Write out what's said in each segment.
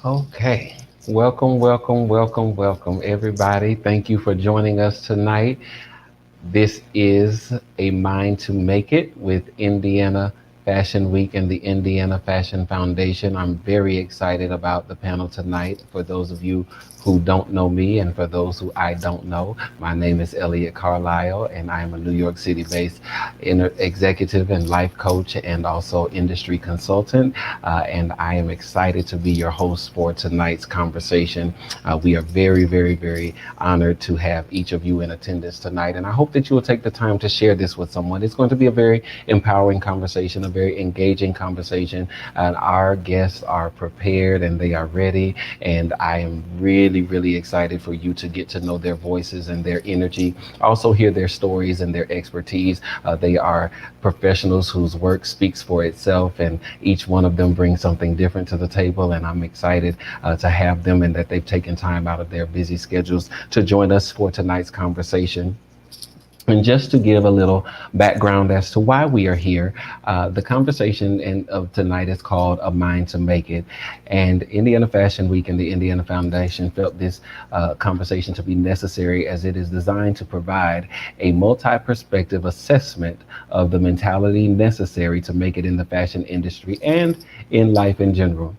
Okay. Welcome, welcome, welcome, welcome, everybody. Thank you for joining us tonight. This is A Mind to Make It with Indiana Fashion Week and the Indiana Fashion Foundation. I'm very excited about the panel tonight. For those of you who don't know me and for those who I don't know, my name is Elliot Carlyle and I am a New York City based executive and life coach and also industry consultant. And I am excited to be your host for tonight's conversation. We are very, very, very honored to have each of you in attendance tonight. And I hope that you will take the time to share this with someone. It's going to be a very empowering conversation, a very engaging conversation. And our guests are prepared and they are ready. And I am really, really excited for you to get to know their voices and their energy, also hear their stories and their expertise. They are professionals whose work speaks for itself, and each one of them brings something different to the table. And I'm excited to have them and that they've taken time out of their busy schedules to join us for tonight's conversation. And just to give a little background as to why we are here, the conversation of tonight is called A Mind to Make It. And Indiana Fashion Week and the Indiana Foundation felt this conversation to be necessary as it is designed to provide a multi perspective assessment of the mentality necessary to make it in the fashion industry and in life in general.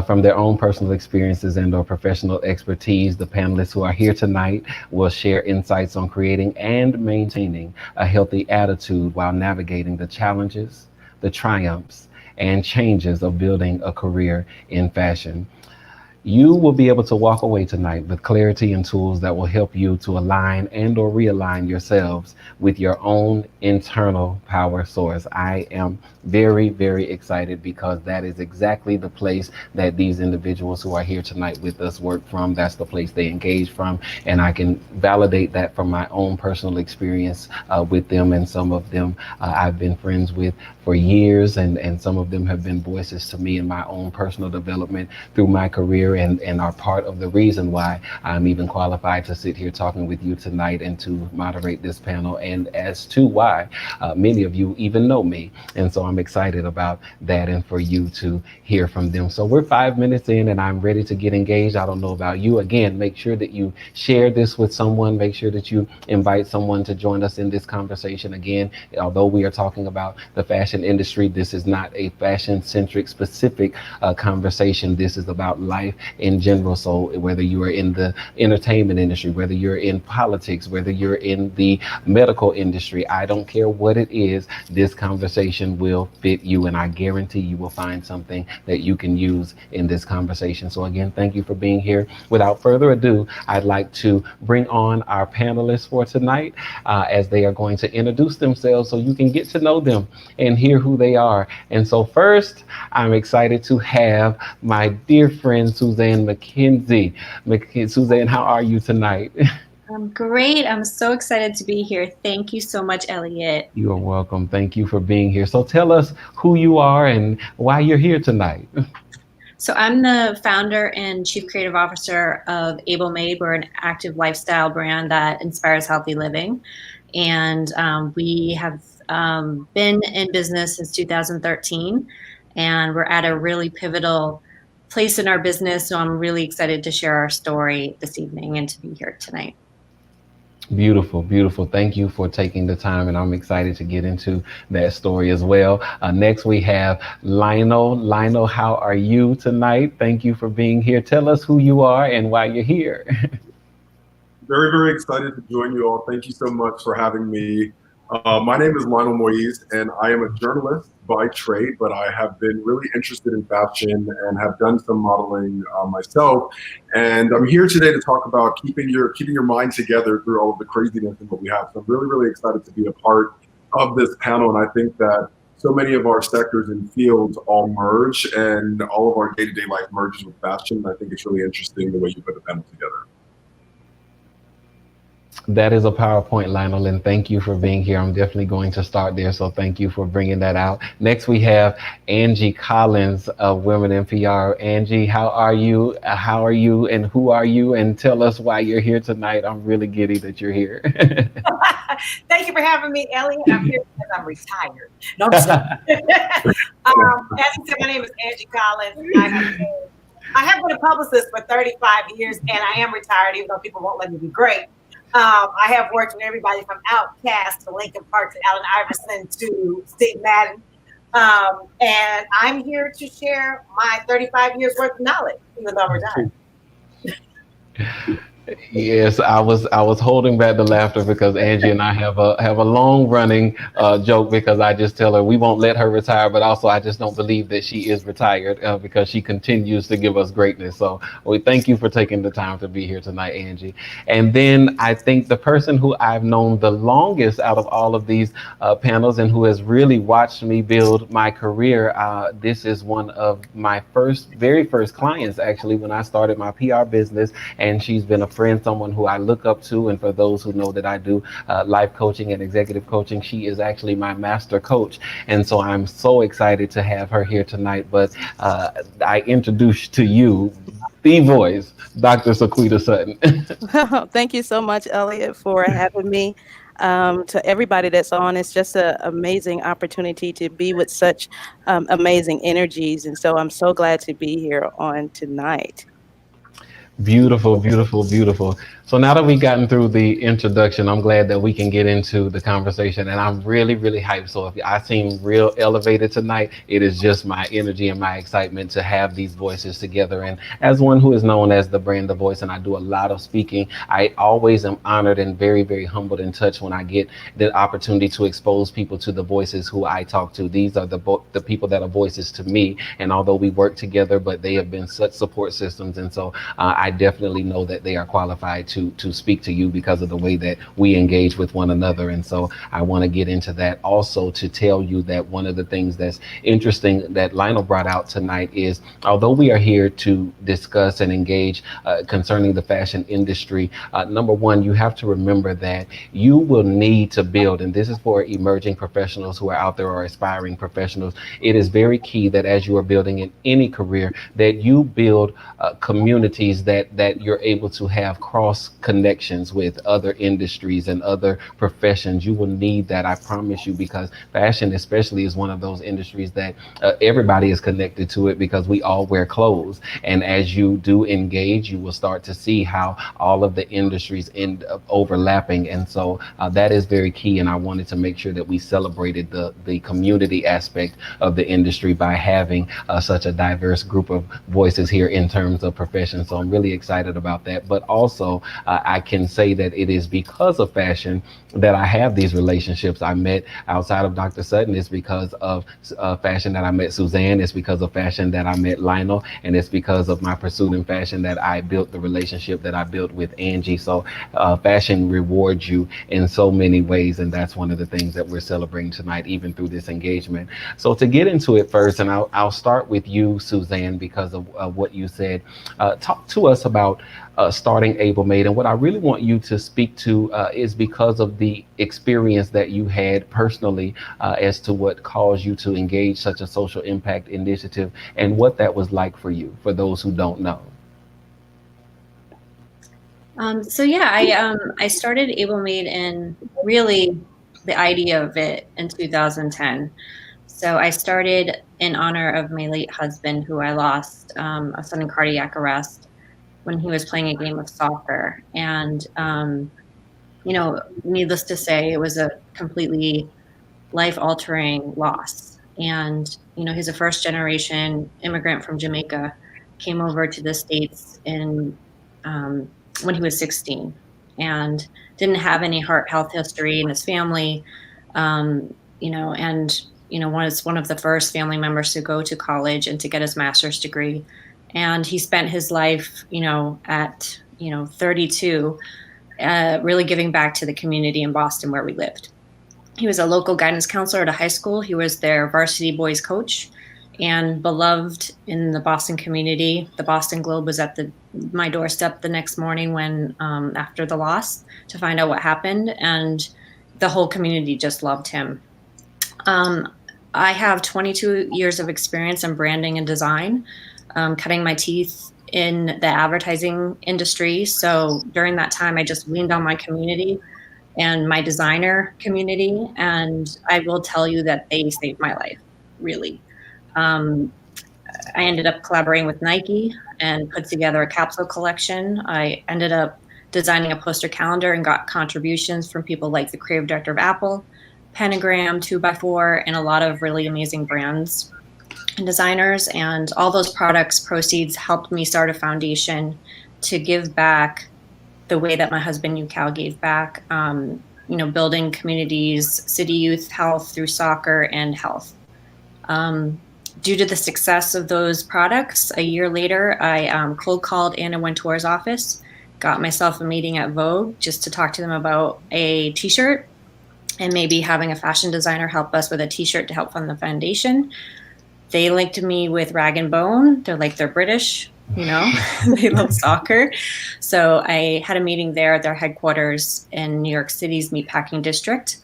From their own personal experiences and or professional expertise, the panelists who are here tonight will share insights on creating and maintaining a healthy attitude while navigating the challenges, the triumphs, and changes of building a career in fashion. You will be able to walk away tonight with clarity and tools that will help you to align and or realign yourselves with your own internal power source. I am very, very excited because that is exactly the place that these individuals who are here tonight with us work from. That's the place they engage from. And I can validate that from my own personal experience with them. And some of them I've been friends with for years, and some of them have been voices to me in my own personal development through my career, and are part of the reason why I'm even qualified to sit here talking with you tonight and to moderate this panel, and as to why many of you even know me. And so I'm excited about that and for you to hear from them. So we're 5 minutes in and I'm ready to get engaged. I don't know about you. Again, make sure that you share this with someone. Make sure that you invite someone to join us in this conversation. Again, although we are talking about the fashion industry, this is not a fashion centric specific conversation. This is about life in general. So whether you are in the entertainment industry, whether you're in politics, whether you're in the medical industry, I don't care what it is, this conversation will fit you. And I guarantee you will find something that you can use in this conversation. So again, thank you for being here. Without further ado, I'd like to bring on our panelists for tonight as they are going to introduce themselves so you can get to know them and hear who they are. And so first, I'm excited to have my dear friend, Suzanne McKenzie. Suzanne, how are you tonight? I'm great. I'm so excited to be here. Thank you so much, Elliot. You are welcome. Thank you for being here. So tell us who you are and why you're here tonight. So I'm the founder and chief creative officer of Able Made. We're an active lifestyle brand that inspires healthy living. And we have been in business since 2013. And we're at a really pivotal place in our business. So I'm really excited to share our story this evening and to be here tonight. Beautiful, beautiful. Thank you for taking the time, and I'm excited to get into that story as well. Next, we have Lionel. Lionel, how are you tonight? Thank you for being here. Tell us who you are and why you're here. Very, very excited to join you all. Thank you so much for having me. My name is Lionel Moise, and I am a journalist by trade, but I have been really interested in fashion and have done some modeling myself. And I'm here today to talk about keeping your mind together through all of the craziness and what we have. So I'm really, really excited to be a part of this panel, and I think that so many of our sectors and fields all merge, and all of our day-to-day life merges with fashion. I think it's really interesting the way you put the panel together. That is a PowerPoint, Lionel, and thank you for being here. I'm definitely going to start there, so thank you for bringing that out. Next, we have Anje Collins of Women in PR. Angie, how are you? How are you, and who are you? And tell us why you're here tonight. I'm really giddy that you're here. Thank you for having me, Elliot. I'm here because I'm retired. No, I'm just as you said, my name is Anje Collins. I have been I have been a publicist for 35 years, and I am retired, even though people won't let me be great. I have worked with everybody from Outkast to Linkin Park to Allen Iverson to Steve Madden. And I'm here to share my 35 years worth of knowledge, even though I'm retired. Yes, I was holding back the laughter because Angie and I have a long running joke because I just tell her we won't let her retire, but also I just don't believe that she is retired because she continues to give us greatness. So we thank you for taking the time to be here tonight, Angie. And then I think the person who I've known the longest out of all of these panels and who has really watched me build my career, this is one of my very first clients actually when I started my PR business, and she's been a friend, someone who I look up to. And for those who know that I do life coaching and executive coaching, she is actually my master coach. And so I'm so excited to have her here tonight. But I introduce to you the voice, Dr. Sequeda Sutton. Thank you so much, Elliot, for having me. To everybody that's on, it's just an amazing opportunity to be with such amazing energies. And so I'm so glad to be here on tonight. Beautiful, beautiful, beautiful. So now that we've gotten through the introduction, I'm glad that we can get into the conversation. And I'm really, really hyped. So if I seem real elevated tonight, it is just my energy and my excitement to have these voices together. And as one who is known as the brand The Voice, and I do a lot of speaking, I always am honored and very, very humbled and touched when I get the opportunity to expose people to the voices who I talk to. These are the people that are voices to me. And although we work together, but they have been such support systems. And so I definitely know that they are qualified to speak to you because of the way that we engage with one another. And so I want to get into that also to tell you that one of the things that's interesting that Lionel brought out tonight is, although we are here to discuss and engage concerning the fashion industry, number one, you have to remember that you will need to build, and this is for emerging professionals who are out there or aspiring professionals. It is very key that as you are building in any career, that you build communities that you're able to have cross connections with other industries and other professions. You will need that, I promise you, because fashion especially is one of those industries that everybody is connected to it because we all wear clothes. And as you do engage, you will start to see how all of the industries end up overlapping. And so that is very key. And I wanted to make sure that we celebrated the community aspect of the industry by having such a diverse group of voices here in terms of professions. So I'm really excited about that. But also, I can say that it is because of fashion that I have these relationships. I met outside of Dr. Sutton. It's because of fashion that I met Suzanne. It's because of fashion that I met Lionel. And it's because of my pursuit in fashion that I built the relationship that I built with Angie. So fashion rewards you in so many ways. And that's one of the things that we're celebrating tonight, even through this engagement. So to get into it first, and I'll start with you, Suzanne, because of what you said. Talk to us about starting Able Made. And what I really want you to speak to is because of the experience that you had personally as to what caused you to engage such a social impact initiative and what that was like for you, for those who don't know. I started Able Made in really the idea of it in 2010. So I started in honor of my late husband, who I lost a sudden cardiac arrest when he was playing a game of soccer. And, needless to say, it was a completely life-altering loss. And, he's a first-generation immigrant from Jamaica, came over to the States when he was 16 and didn't have any heart health history in his family, was one of the first family members to go to college and to get his master's degree. And he spent his life, at 32, really giving back to the community in Boston where we lived. He was a local guidance counselor at a high school. He was their varsity boys coach and beloved in the Boston community. The Boston Globe was at my doorstep the next morning when after the loss to find out what happened. And the whole community just loved him. I have 22 years of experience in branding and design, cutting my teeth in the advertising industry. So during that time, I just leaned on my community and my designer community. And I will tell you that they saved my life, really. I ended up collaborating with Nike and put together a capsule collection. I ended up designing a poster calendar and got contributions from people like the creative director of Apple, Pentagram, 2x4, and a lot of really amazing brands and designers. And all those products proceeds helped me start a foundation to give back the way that my husband UCal gave back, building communities, city youth health through soccer and health. Due to the success of those products, a year later, I cold called Anna Wintour's office, got myself a meeting at Vogue just to talk to them about a t-shirt and maybe having a fashion designer help us with a t-shirt to help fund the foundation. They linked me with Rag and Bone. They're British, they love soccer. So I had a meeting there at their headquarters in New York City's Meatpacking District.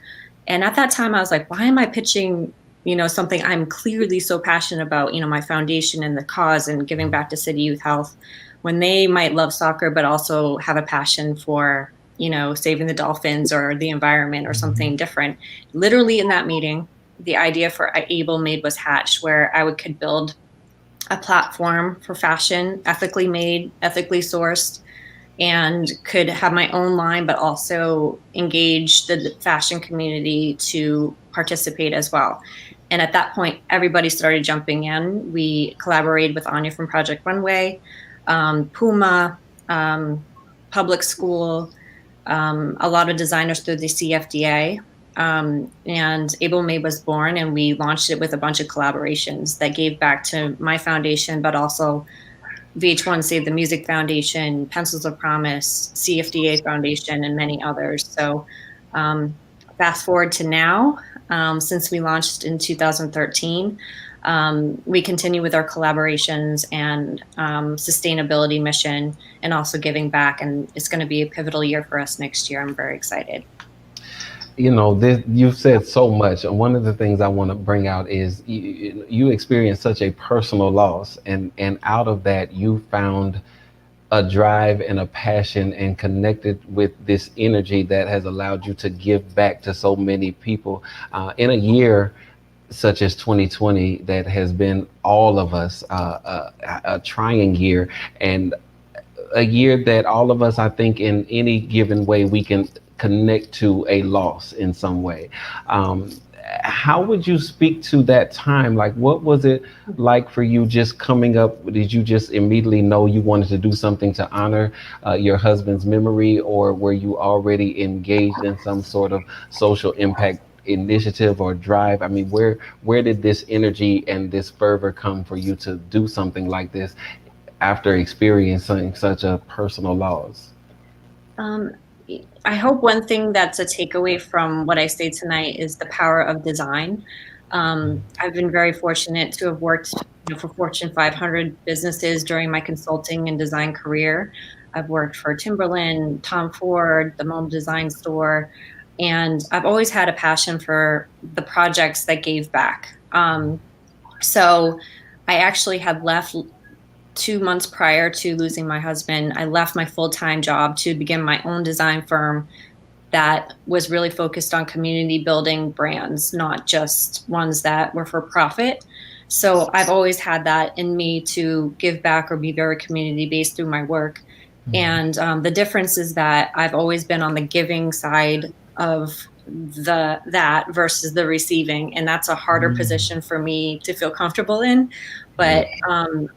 And at that time I was like, why am I pitching, something I'm clearly so passionate about, my foundation and the cause and giving back to city youth health, when they might love soccer, but also have a passion for, saving the dolphins or the environment or something different. Literally in that meeting, the idea for Able Made was hatched, where I could build a platform for fashion, ethically made, ethically sourced, and could have my own line, but also engage the fashion community to participate as well. And at that point, everybody started jumping in. We collaborated with Anya from Project Runway, Puma, Public School, a lot of designers through the CFDA. And Able Made was born, and we launched it with a bunch of collaborations that gave back to my foundation, but also VH1 Save the Music Foundation, Pencils of Promise, CFDA Foundation, and many others. So fast forward to now, since we launched in 2013, we continue with our collaborations and sustainability mission, and also giving back. And it's going to be a pivotal year for us next year. I'm very excited. You've said so much, and one of the things I want to bring out is you experienced such a personal loss, and out of that you found a drive and a passion and connected with this energy that has allowed you to give back to so many people in a year such as 2020 that has been all of us a trying year, and a year that all of us, I think, in any given way we can connect to a loss in some way. How would you speak to that time? Like, what was it like for you just coming up? Did you just immediately know you wanted to do something to honor your husband's memory, or were you already engaged in some sort of social impact initiative or drive? I mean, where did this energy and this fervor come for you to do something like this after experiencing such a personal loss? I hope one thing that's a takeaway from what I say tonight is the power of design. I've been very fortunate to have worked for Fortune 500 businesses during my consulting and design career. I've worked for Timberland, Tom Ford, the MoMA Design Store, and I've always had a passion for the projects that gave back. So I actually had left 2 months prior to losing my husband. I left my full-time job to begin my own design firm that was really focused on community building brands, not just ones that were for profit. So I've always had that in me to give back or be very community-based through my work. And the difference is that I've always been on the giving side of that versus the receiving, and that's a harder position for me to feel comfortable in. But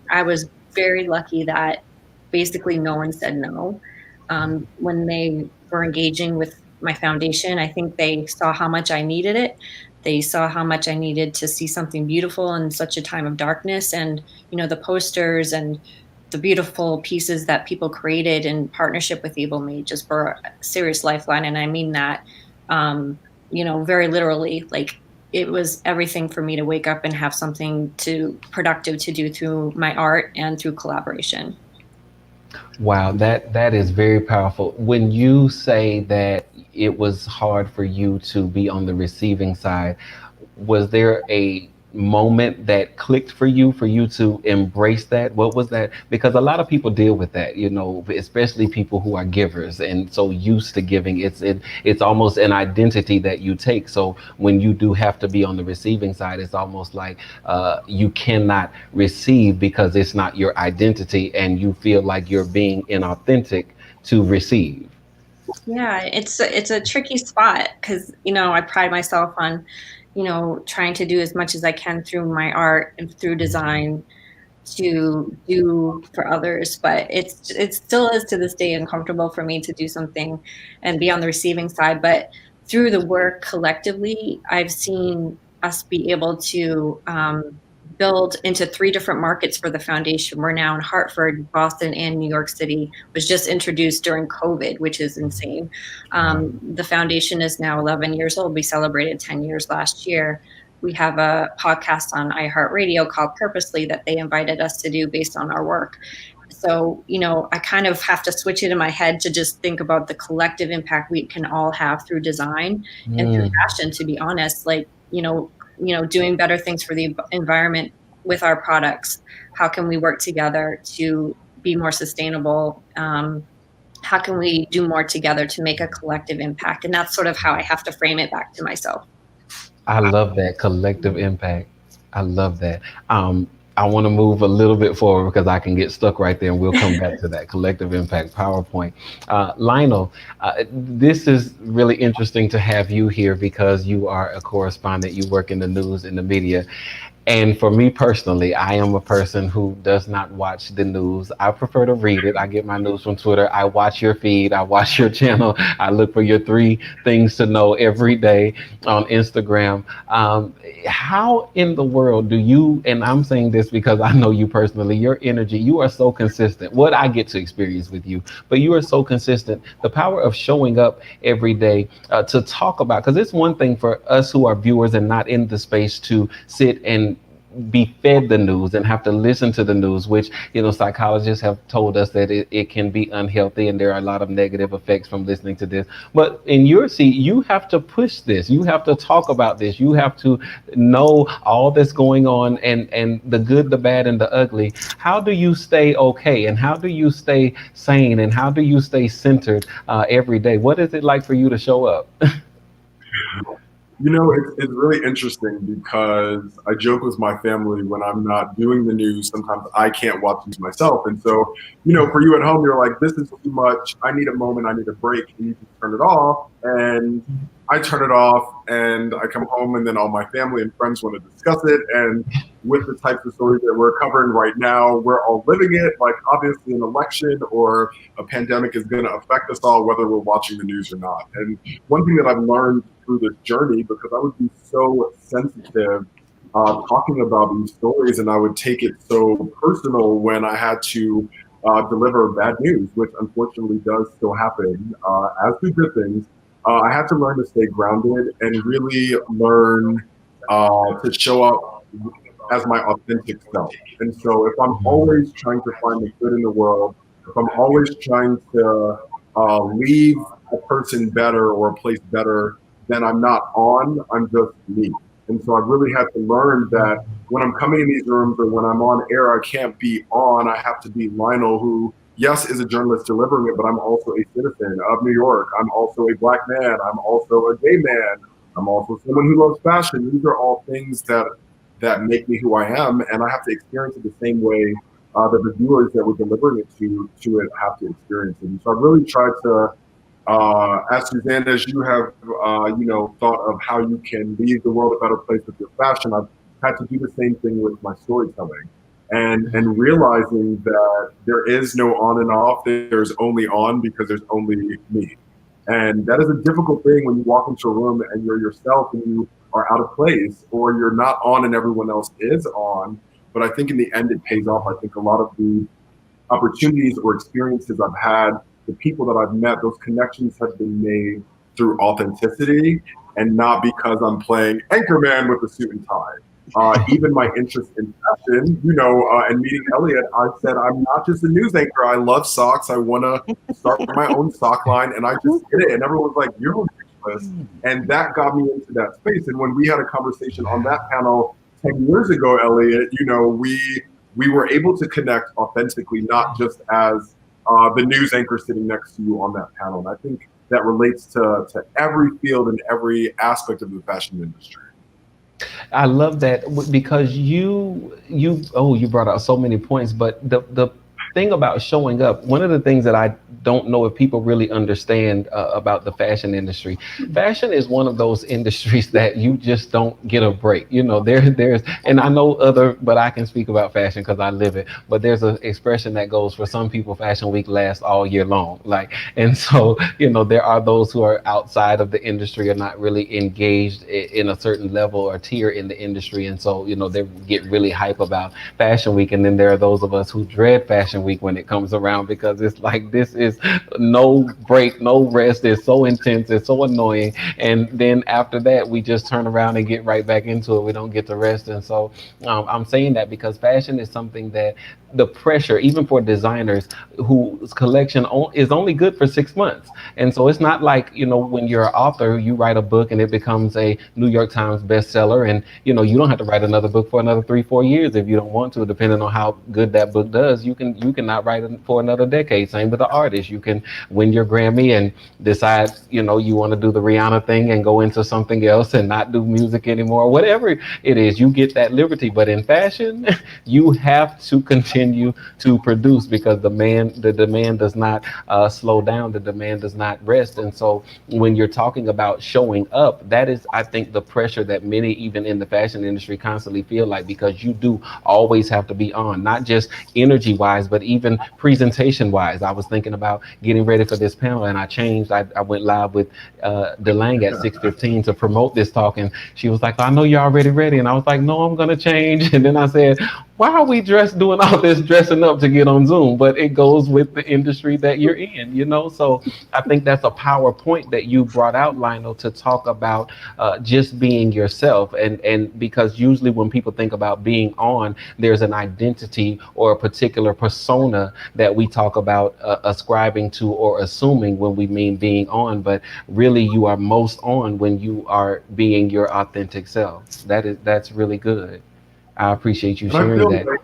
I was very lucky that basically no one said no when they were engaging with my foundation. I think they saw how much I needed it. They saw how much I needed to see something beautiful in such a time of darkness. And the posters and the beautiful pieces that people created in partnership with Able Made just were a serious lifeline. And I mean that very literally. Like, it was everything for me to wake up and have something productive to do through my art and through collaboration. Wow, that is very powerful. When you say that it was hard for you to be on the receiving side, was there a moment that clicked for you to embrace that? What was that? Because a lot of people deal with that, you know, especially people who are givers and so used to giving. It's almost an identity that you take. So when you do have to be on the receiving side, it's almost like you cannot receive because it's not your identity, and you feel like you're being inauthentic to receive. Yeah, it's a tricky spot because, you know, I pride myself on, you know, trying to do as much as I can through my art and through design to do for others, but it still is to this day uncomfortable for me to do something and be on the receiving side. But through the work collectively, I've seen us be able to build into 3 different markets for the foundation. We're now in Hartford, Boston, and New York City. Was just introduced during COVID, which is insane. The foundation is now 11 years old. We celebrated 10 years last year. We have a podcast on iHeartRadio called Purposely that they invited us to do based on our work. So, you know, I kind of have to switch it in my head to just think about the collective impact we can all have through design and through fashion, to be honest. Like, doing better things for the environment with our products. How can we work together to be more sustainable? How can we do more together to make a collective impact? And that's sort of how I have to frame it back to myself. I love that collective impact. I love that. I want to move a little bit forward because I can get stuck right there, and we'll come back to that collective impact PowerPoint. Lionel, this is really interesting to have you here because you are a correspondent. You work in the news and the media. And for me personally, I am a person who does not watch the news. I prefer to read it. I get my news from Twitter. I watch your feed. I watch your channel. I look for your 3 things to know every day on Instagram. How in the world do you, and I'm saying this because I know you personally, your energy, you are so consistent. What I get to experience with you, but you are so consistent. The power of showing up every day to talk about, because it's one thing for us who are viewers and not in the space to sit and be fed the news and have to listen to the news, which, you know, psychologists have told us that it can be unhealthy and there are a lot of negative effects from listening to this. But in your seat, you have to push this. You have to talk about this. You have to know all that's going on, and the good, the bad, and the ugly. How do you stay okay? And how do you stay sane? And how do you stay centered every day? What is it like for you to show up? You know, it's really interesting because I joke with my family when I'm not doing the news, sometimes I can't watch news myself. And so, you know, for you at home, you're like, this is too much. I need a moment. I need a break. And you can turn it off. And I turn it off and I come home, and then all my family and friends want to discuss it. And with the types of stories that we're covering right now, we're all living it. Like, obviously an election or a pandemic is going to affect us all, whether we're watching the news or not. And one thing that I've learned through this journey, because I would be so sensitive talking about these stories, and I would take it so personal when I had to deliver bad news, which unfortunately does still happen, as do good things. I had to learn to stay grounded and really learn to show up as my authentic self. And so if I'm always trying to find the good in the world, if I'm always trying to leave a person better or a place better, then I'm not on, I'm just me. And so I really had to learn that when I'm coming in these rooms or when I'm on air, I can't be on. I have to be Lionel, who, yes, is a journalist delivering it, but I'm also a citizen of New York. I'm also a Black man. I'm also a gay man. I'm also someone who loves fashion. These are all things that make me who I am, and I have to experience it the same way that the viewers that we're delivering it to it have to experience it. And so I really tried to, as Suzanne, as you have, thought of how you can leave the world a better place with your fashion, I've had to do the same thing with my storytelling. And realizing that there is no on and off, there's only on because there's only me. And that is a difficult thing when you walk into a room and you're yourself and you are out of place, or you're not on and everyone else is on. But I think in the end, it pays off. I think a lot of the opportunities or experiences I've had, the people that I've met, those connections have been made through authenticity and not because I'm playing anchorman with a suit and tie. Even my interest in fashion, and meeting Elliot, I said, I'm not just a news anchor. I love socks. I want to start my own sock line. And I just did it. And everyone was like, you're ridiculous. And that got me into that space. And when we had a conversation on that panel 10 years ago, Elliot, we were able to connect authentically, not just as the news anchor sitting next to you on that panel. And I think that relates to every field and every aspect of the fashion industry. I love that because you brought out so many points, but the thing about showing up, one of the things that I don't know if people really understand about the fashion industry. Fashion is one of those industries that you just don't get a break. There's, and I know but I can speak about fashion because I live it. But there's an expression that goes, for some people, Fashion Week lasts all year long. And so there are those who are outside of the industry, are not really engaged in a certain level or tier in the industry, and so they get really hype about Fashion Week. And then there are those of us who dread Fashion Week when it comes around, because it's like, this is no break, no rest. It's so intense, it's so annoying, and then after that we just turn around and get right back into it. We don't get to rest. And so I'm saying that because fashion is something that the pressure, even for designers whose collection is only good for 6 months. And so it's not like, when you're an author, you write a book and it becomes a New York Times bestseller, and you don't have to write another book for another 3-4 years if you don't want to, depending on how good that book does. You can not write it for another decade. Same with the artist. You can win your Grammy and decide, you want to do the Rihanna thing and go into something else and not do music anymore. Whatever it is, you get that liberty. But in fashion, you have to continue to produce, because the demand does not slow down. The demand does not rest. And so when you're talking about showing up, that is, I think, the pressure that many, even in the fashion industry, constantly feel like, because you do always have to be on, not just energy wise, but even presentation wise. I was thinking about getting ready for this panel, and I changed. I went live with Delang at 6:15 to promote this talk, and she was like, I know you're already ready. And I was like, no, I'm going to change. And then I said, why are we doing all this dressing up to get on Zoom? But it goes with the industry that you're in, So I think that's a PowerPoint that you brought out, Lionel, to talk about just being yourself. And because usually when people think about being on, there's an identity or a particular persona that we talk about ascribing to or assuming when we mean being on. But really, you are most on when you are being your authentic self. That's really good. I appreciate you And I sharing feel that. like,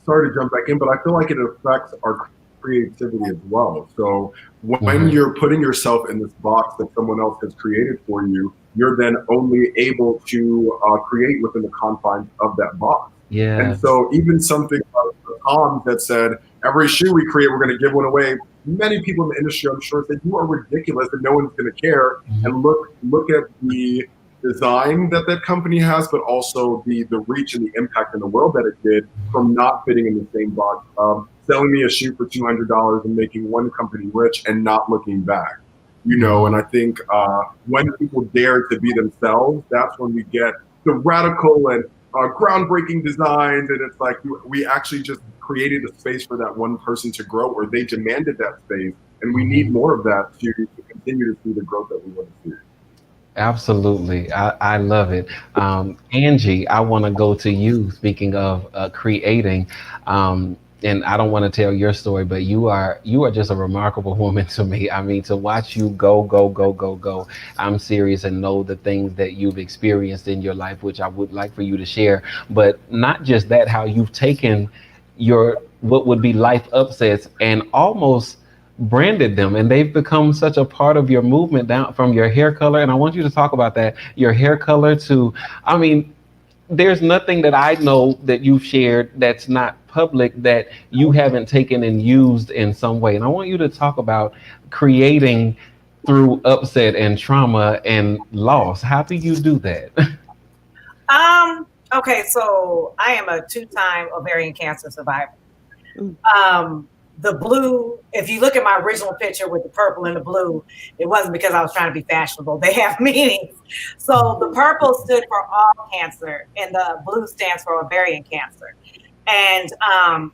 sorry to jump back in, but I feel like it affects our creativity as well. So when you're putting yourself in this box that someone else has created for you, you're then only able to create within the confines of that box. Yeah. And so even something like the Toms that said, every shoe we create, we're going to give one away. Many people in the industry, I'm sure, said, you are ridiculous and no one's going to care. And look at the design that company has, but also the reach and the impact in the world that it did from not fitting in the same box. Selling me a shoe for $200 and making one company rich and not looking back. And I think when people dare to be themselves, that's when we get the radical and groundbreaking designs. And it's like we actually just created a space for that one person to grow, or they demanded that space. And we need more of that to continue to see the growth that we want to see. Absolutely. I love it. Angie, I want to go to you. Speaking of creating, and I don't want to tell your story, but you are just a remarkable woman to me. I mean, to watch you go. I'm serious, and know the things that you've experienced in your life, which I would like for you to share. But not just that, how you've taken your what would be life upsets and almost branded them, and they've become such a part of your movement, down from your hair color. And I want you to talk about that, your hair color to, I mean, there's nothing that I know that you've shared that's not public that you haven't taken and used in some way. And I want you to talk about creating through upset and trauma and loss. How do you do that? Okay, so I am a 2-time ovarian cancer survivor. The blue, if you look at my original picture with the purple and the blue, it wasn't because I was trying to be fashionable. They have meanings. So the purple stood for all cancer, and the blue stands for ovarian cancer. And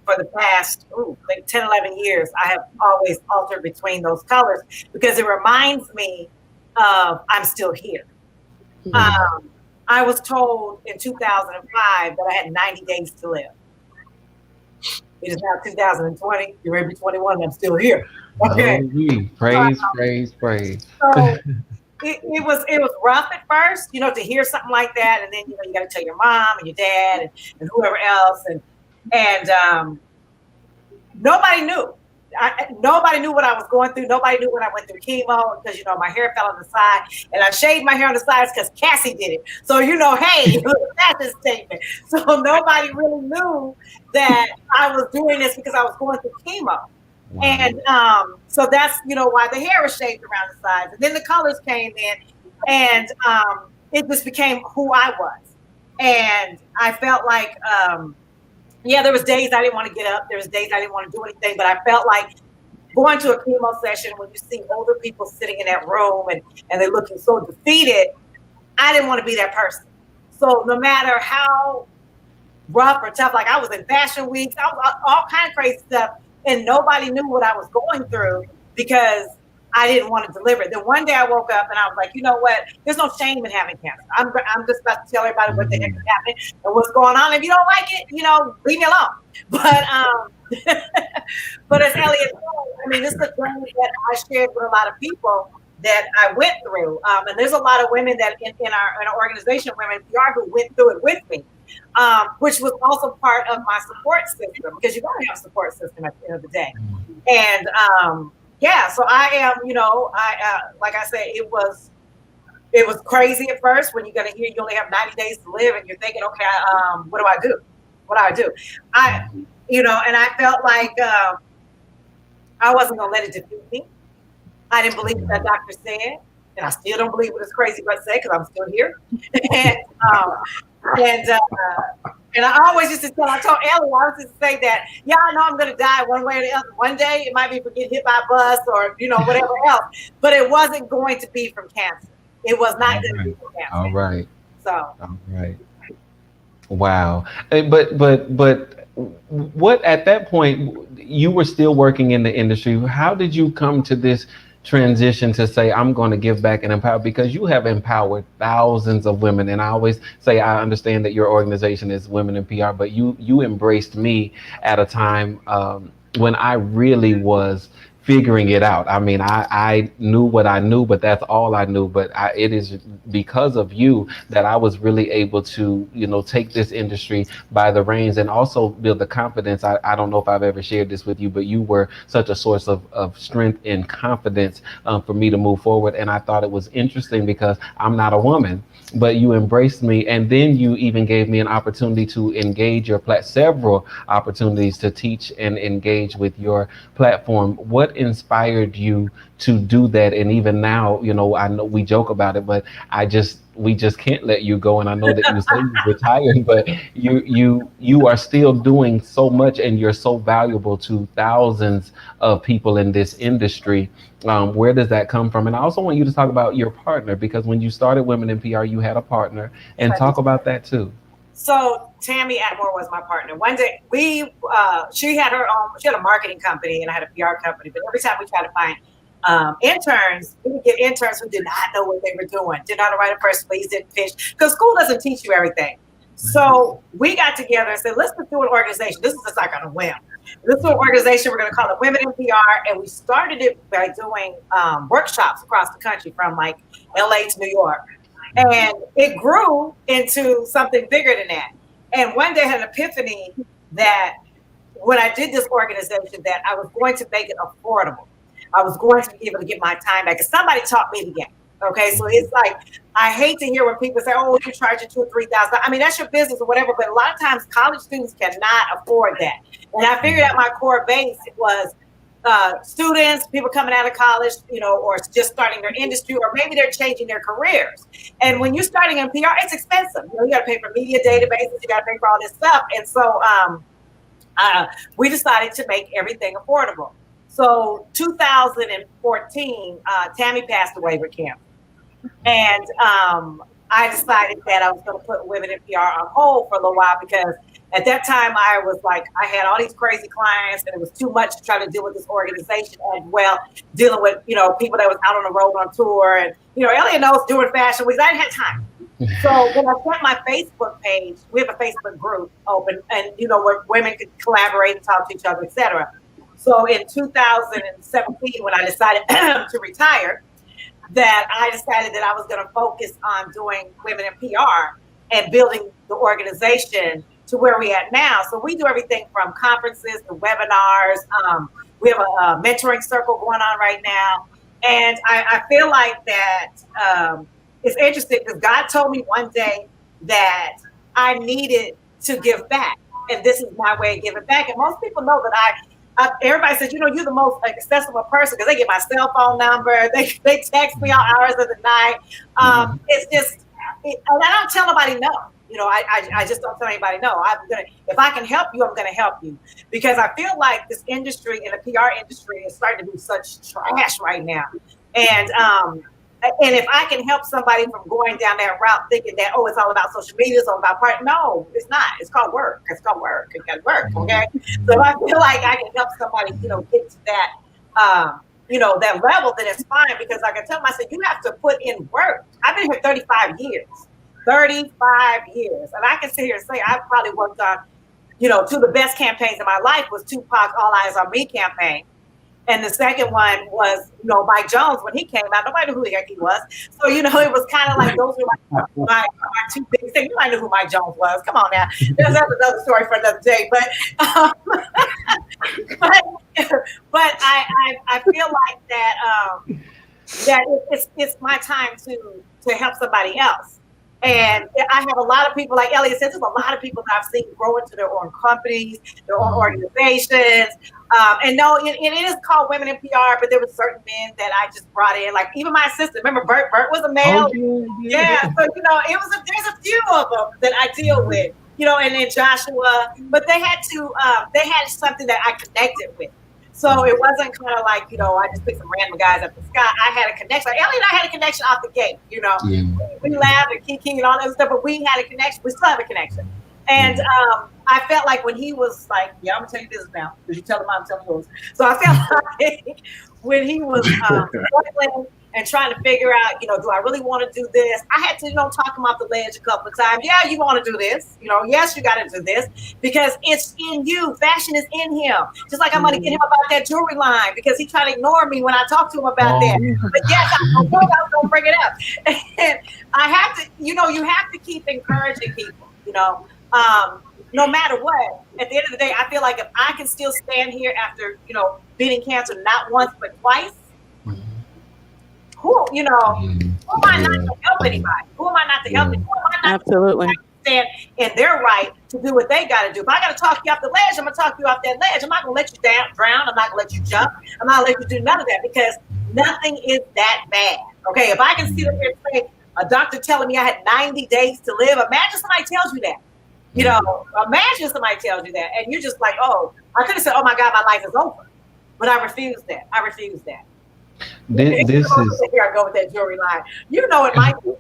for the past like 10, 11 years, I have always altered between those colors because it reminds me of I'm still here. I was told in 2005 that I had 90 days to live. It is now 2020. You're ready to be 21, and I'm still here. Okay. Praise. So it was rough at first, to hear something like that, and then you got to tell your mom and your dad and whoever else, and nobody knew. Nobody knew what I was going through. Nobody knew when I went through chemo because my hair fell on the side, and I shaved my hair on the sides because Cassie did it. So hey, it was a fashion statement. So nobody really knew that I was doing this because I was going through chemo. Wow. And so that's why the hair was shaved around the sides, and then the colors came in, and it just became who I was. And I felt like there was days I didn't want to get up. There was days I didn't want to do anything, but I felt like going to a chemo session when you see older people sitting in that room and they're looking so defeated, I didn't want to be that person. So no matter how rough or tough, like I was in fashion weeks, I was all kind of crazy stuff, and nobody knew what I was going through because I didn't want to deliver it. Then one day I woke up and I was like, you know what? There's no shame in having cancer. I'm just about to tell everybody what the heck is happening and what's going on. If you don't like it, leave me alone. But but as Elliot said, this is a journey that I shared with a lot of people that I went through. And there's a lot of women that in our organization, Women PR, who went through it with me, which was also part of my support system, because you gotta have a support system at the end of the day. And so I am, like I said, it was crazy at first when you're going to hear you only have 90 days to live and you're thinking, okay, what do I do? And I felt like I wasn't going to let it defeat me. I didn't believe what that doctor said, and I still don't believe what this crazy person said because I'm still here. And I always used to I told Ellie, I used to say that, I know I'm going to die one way or the other. One day it might be from getting hit by a bus or, whatever else, but it wasn't going to be from cancer. It was not going to be from cancer. All right. So. All right. Wow. But what, at that point, you were still working in the industry. How did you come to this transition to say, I'm going to give back and empower? Because you have empowered thousands of women. And I always say, I understand that your organization is Women in PR, but you embraced me at a time when I really was figuring it out. I knew what I knew, but that's all I knew. But it is because of you that I was really able to, take this industry by the reins and also build the confidence. I don't know if I've ever shared this with you, but you were such a source of strength and confidence for me to move forward. And I thought it was interesting because I'm not a woman, but you embraced me. And then you even gave me an opportunity to engage several opportunities to teach and engage with your platform. What inspired you to do that? And even now, I know we joke about it, but we just can't let you go. And I know that you say you're retired, but you are still doing so much, and you're so valuable to thousands of people in this industry. Where does that come from? And I also want you to talk about your partner, because when you started Women in PR, you had a partner, and talk about that too. So Tammy Atmore was my partner. One day she had a marketing company and I had a PR company, but every time we tried to find interns, we would get interns who did not know what they were doing, did not know how to write a press release, didn't fish, because school doesn't teach you everything. So we got together and said, let's do an organization. This is just like on a whim. Let's do an organization. We're going to call it Women in PR. And we started it by doing workshops across the country from like LA to New York. And it grew into something bigger than that. And one day I had an epiphany that when I did this organization, that I was going to make it affordable. I was going to be able to get my time back. Because somebody taught me the game. Okay, so it's like, I hate to hear when people say, oh, you charge $2,000 or $3,000. That's your business or whatever, but a lot of times college students cannot afford that. And I figured out my core base was students, people coming out of college, or just starting their industry, or maybe they're changing their careers. And when you're starting in PR, it's expensive. You got to pay for media databases, you got to pay for all this stuff. And so we decided to make everything affordable. So 2014, Tammy passed away with cancer. And I decided that I was going to put Women in PR on hold for a little while, because at that time I was like, I had all these crazy clients and it was too much to try to deal with this organization as well, dealing with, people that was out on the road on tour. And, Elliot knows, doing fashion weeks, I didn't have time. So when I put my Facebook page, we have a Facebook group open, and, where women could collaborate and talk to each other, etc. So in 2017, when I decided to retire, that I decided that I was going to focus on doing women in PR and building the organization to where we at now. So we do everything from conferences to webinars. We have a mentoring circle going on right now. And I feel like that it's interesting because God told me one day that I needed to give back. And this is my way of giving back. And most people know that everybody says, you know, you're the most accessible person because they get my cell phone number. They text me all hours of the night. It's just, and I don't tell nobody no. You know, I just don't tell anybody no. If I can help you, I'm going to help you, because I feel like this industry and the PR industry is starting to be such trash right now. And if I can help somebody from going down that route thinking that, oh, it's all about social media, it's all about part. No, it's not. It's called work. It's called work. It's got work. Okay. So I feel like I can help somebody, you know, get to that, you know, that level, then it's fine, because I can tell them, I said, you have to put in work. I've been here 35 years. 35 years. And I can sit here and say I've probably worked on, you know, two of the best campaigns in my life was Tupac's All Eyes on Me campaign. And the second one was, you know, Mike Jones, when he came out, nobody knew who the heck he was. So, you know, it was kind of like those were my two big things. You might know who Mike Jones was. Come on now. That's another story for another day. But but I feel like that that it's my time to help somebody else. And I have a lot of people, like Elliot says, there's a lot of people that I've seen grow into their own companies, their own organizations. And no, it is called Women in PR, but there were certain men that I just brought in, like even my assistant. Remember, Bert was a male. Yeah. So, you know, there's a few of them that I deal with, you know, and then Joshua, but they had something that I connected with. So it wasn't kind of like, you know, I just picked some random guys up the sky. I had a connection. Like Elliot and I had a connection off the gate, you know. Yeah. We laughed and kiki and all that stuff, but we had a connection. We still have a connection. And I felt like when he was like, yeah, I'm going to tell you this now, because you tell him I'm telling yours. So I felt like when he was struggling and trying to figure out, you know, do I really want to do this? I had to, you know, talk him off the ledge a couple of times. Yeah, you want to do this. You know, yes, you got to do this because it's in you. Fashion is in him. Just like I'm going to get him about that jewelry line because he tried to ignore me when I talked to him about that. But yes, I was going to bring it up. And I have to, you know, you have to keep encouraging people, you know, no matter what. At the end of the day, I feel like if I can still stand here after, you know, beating cancer not once but twice, who, you know, who am I not to help anybody? Who am I not to help anybody? Absolutely. To stand in their right to do what they got to do. If I got to talk you off the ledge, I'm going to talk you off that ledge. I'm not going to let you drown. I'm not going to let you jump. I'm not going to let you do none of that because nothing is that bad. Okay, if I can sit up here and say, a doctor telling me I had 90 days to live, imagine somebody tells you that. You know, imagine somebody tells you that. And you're just like, oh, I could have said, oh my God, my life is over. But I refused that. This is here I go with that jewelry line. You know it, Michael.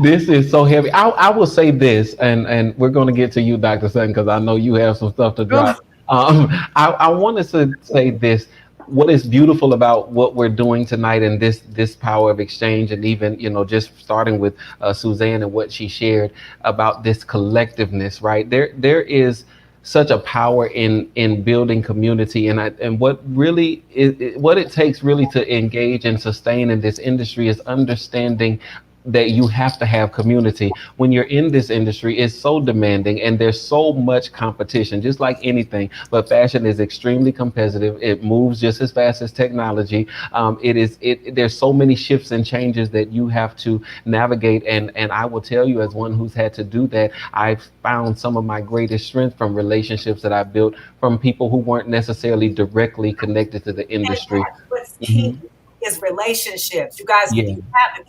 This is so heavy. I will say this, and we're going to get to you, Dr. Sutton, because I know you have some stuff to drop. I wanted to say this. What is beautiful about what we're doing tonight and this power of exchange, and even, you know, just starting with Suzanne and what she shared about this collectiveness, right? There is such a power in building community, and what really is what it takes really to engage and sustain in this industry is understanding that you have to have community. When you're in this industry, it's so demanding and there's so much competition, just like anything. But fashion is extremely competitive. It moves just as fast as technology. There's so many shifts and changes that you have to navigate. And I will tell you, as one who's had to do that, I've found some of my greatest strength from relationships that I built from people who weren't necessarily directly connected to the industry. Is relationships. You guys, if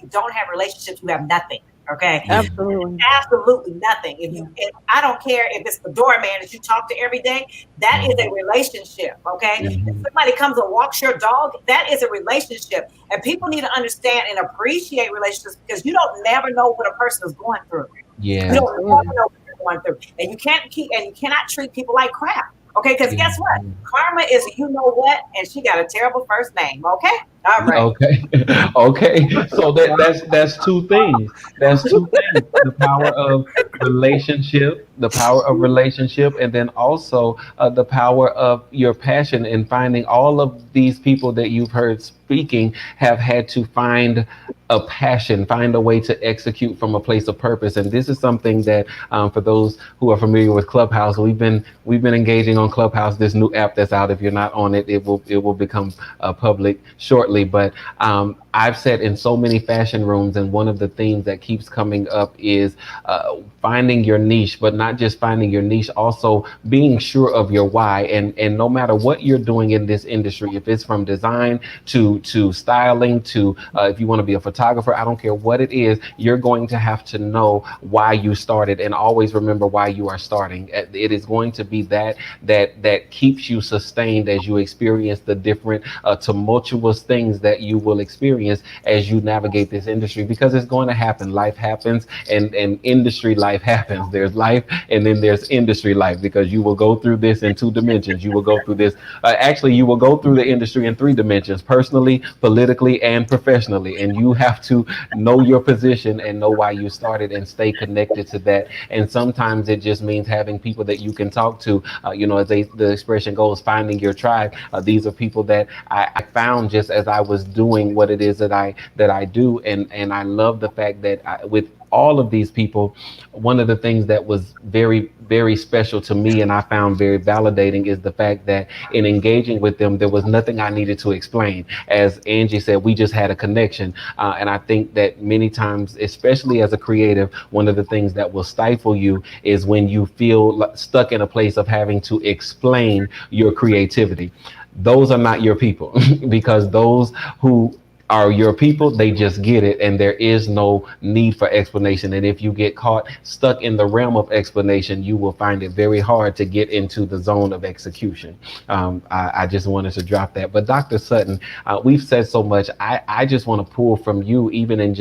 you don't have relationships, you have nothing. Okay. Absolutely nothing. And I don't care if it's the doorman that you talk to every day, that is a relationship. Okay. If somebody comes and walks your dog, that is a relationship. And people need to understand and appreciate relationships because you don't never know what a person is going through. You don't never know what they're going through. And you cannot treat people like crap. Okay, because guess what? Karma is you know what, and she got a terrible first name. Okay, All right. Okay. Okay. So that's two things. That's two things. The power of relationship, and then also the power of your passion in finding all of these people that you've heard speaking have had to find a passion, find a way to execute from a place of purpose. And this is something that, for those who are familiar with Clubhouse, we've been engaging on Clubhouse, this new app that's out. If you're not on it, it will become public shortly. But I've said in so many fashion rooms, and one of the themes that keeps coming up is finding your niche, but not just finding your niche, also being sure of your why. And no matter what you're doing in this industry, if it's from design to styling to if you want to be a photographer, I don't care what it is, you're going to have to know why you started, and always remember why you are starting. It is going to be that keeps you sustained as you experience the different tumultuous things that you will experience as you navigate this industry, because it's going to happen. Life happens, and industry life happens. There's life, and then there's industry life, because you will go through this in two dimensions. You will go through this, actually, you will go through the industry in three dimensions: personally, politically, and professionally. And you have to know your position and know why you started and stay connected to that. And sometimes it just means having people that you can talk to. As the expression goes, finding your tribe. These are people that I found just as I was doing what it is that I do, and I love the fact that with all of these people, one of the things that was very, very special to me and I found very validating is the fact that in engaging with them, there was nothing I needed to explain. As Angie said, we just had a connection. And I think that many times, especially as a creative, one of the things that will stifle you is when you feel stuck in a place of having to explain your creativity. Those are not your people, because those who are your people, they just get it, and there is no need for explanation. And if you get caught stuck in the realm of explanation, you will find it very hard to get into the zone of execution. I just wanted to drop that. But Dr. Sutton, we've said so much. I just want to pull from you, even in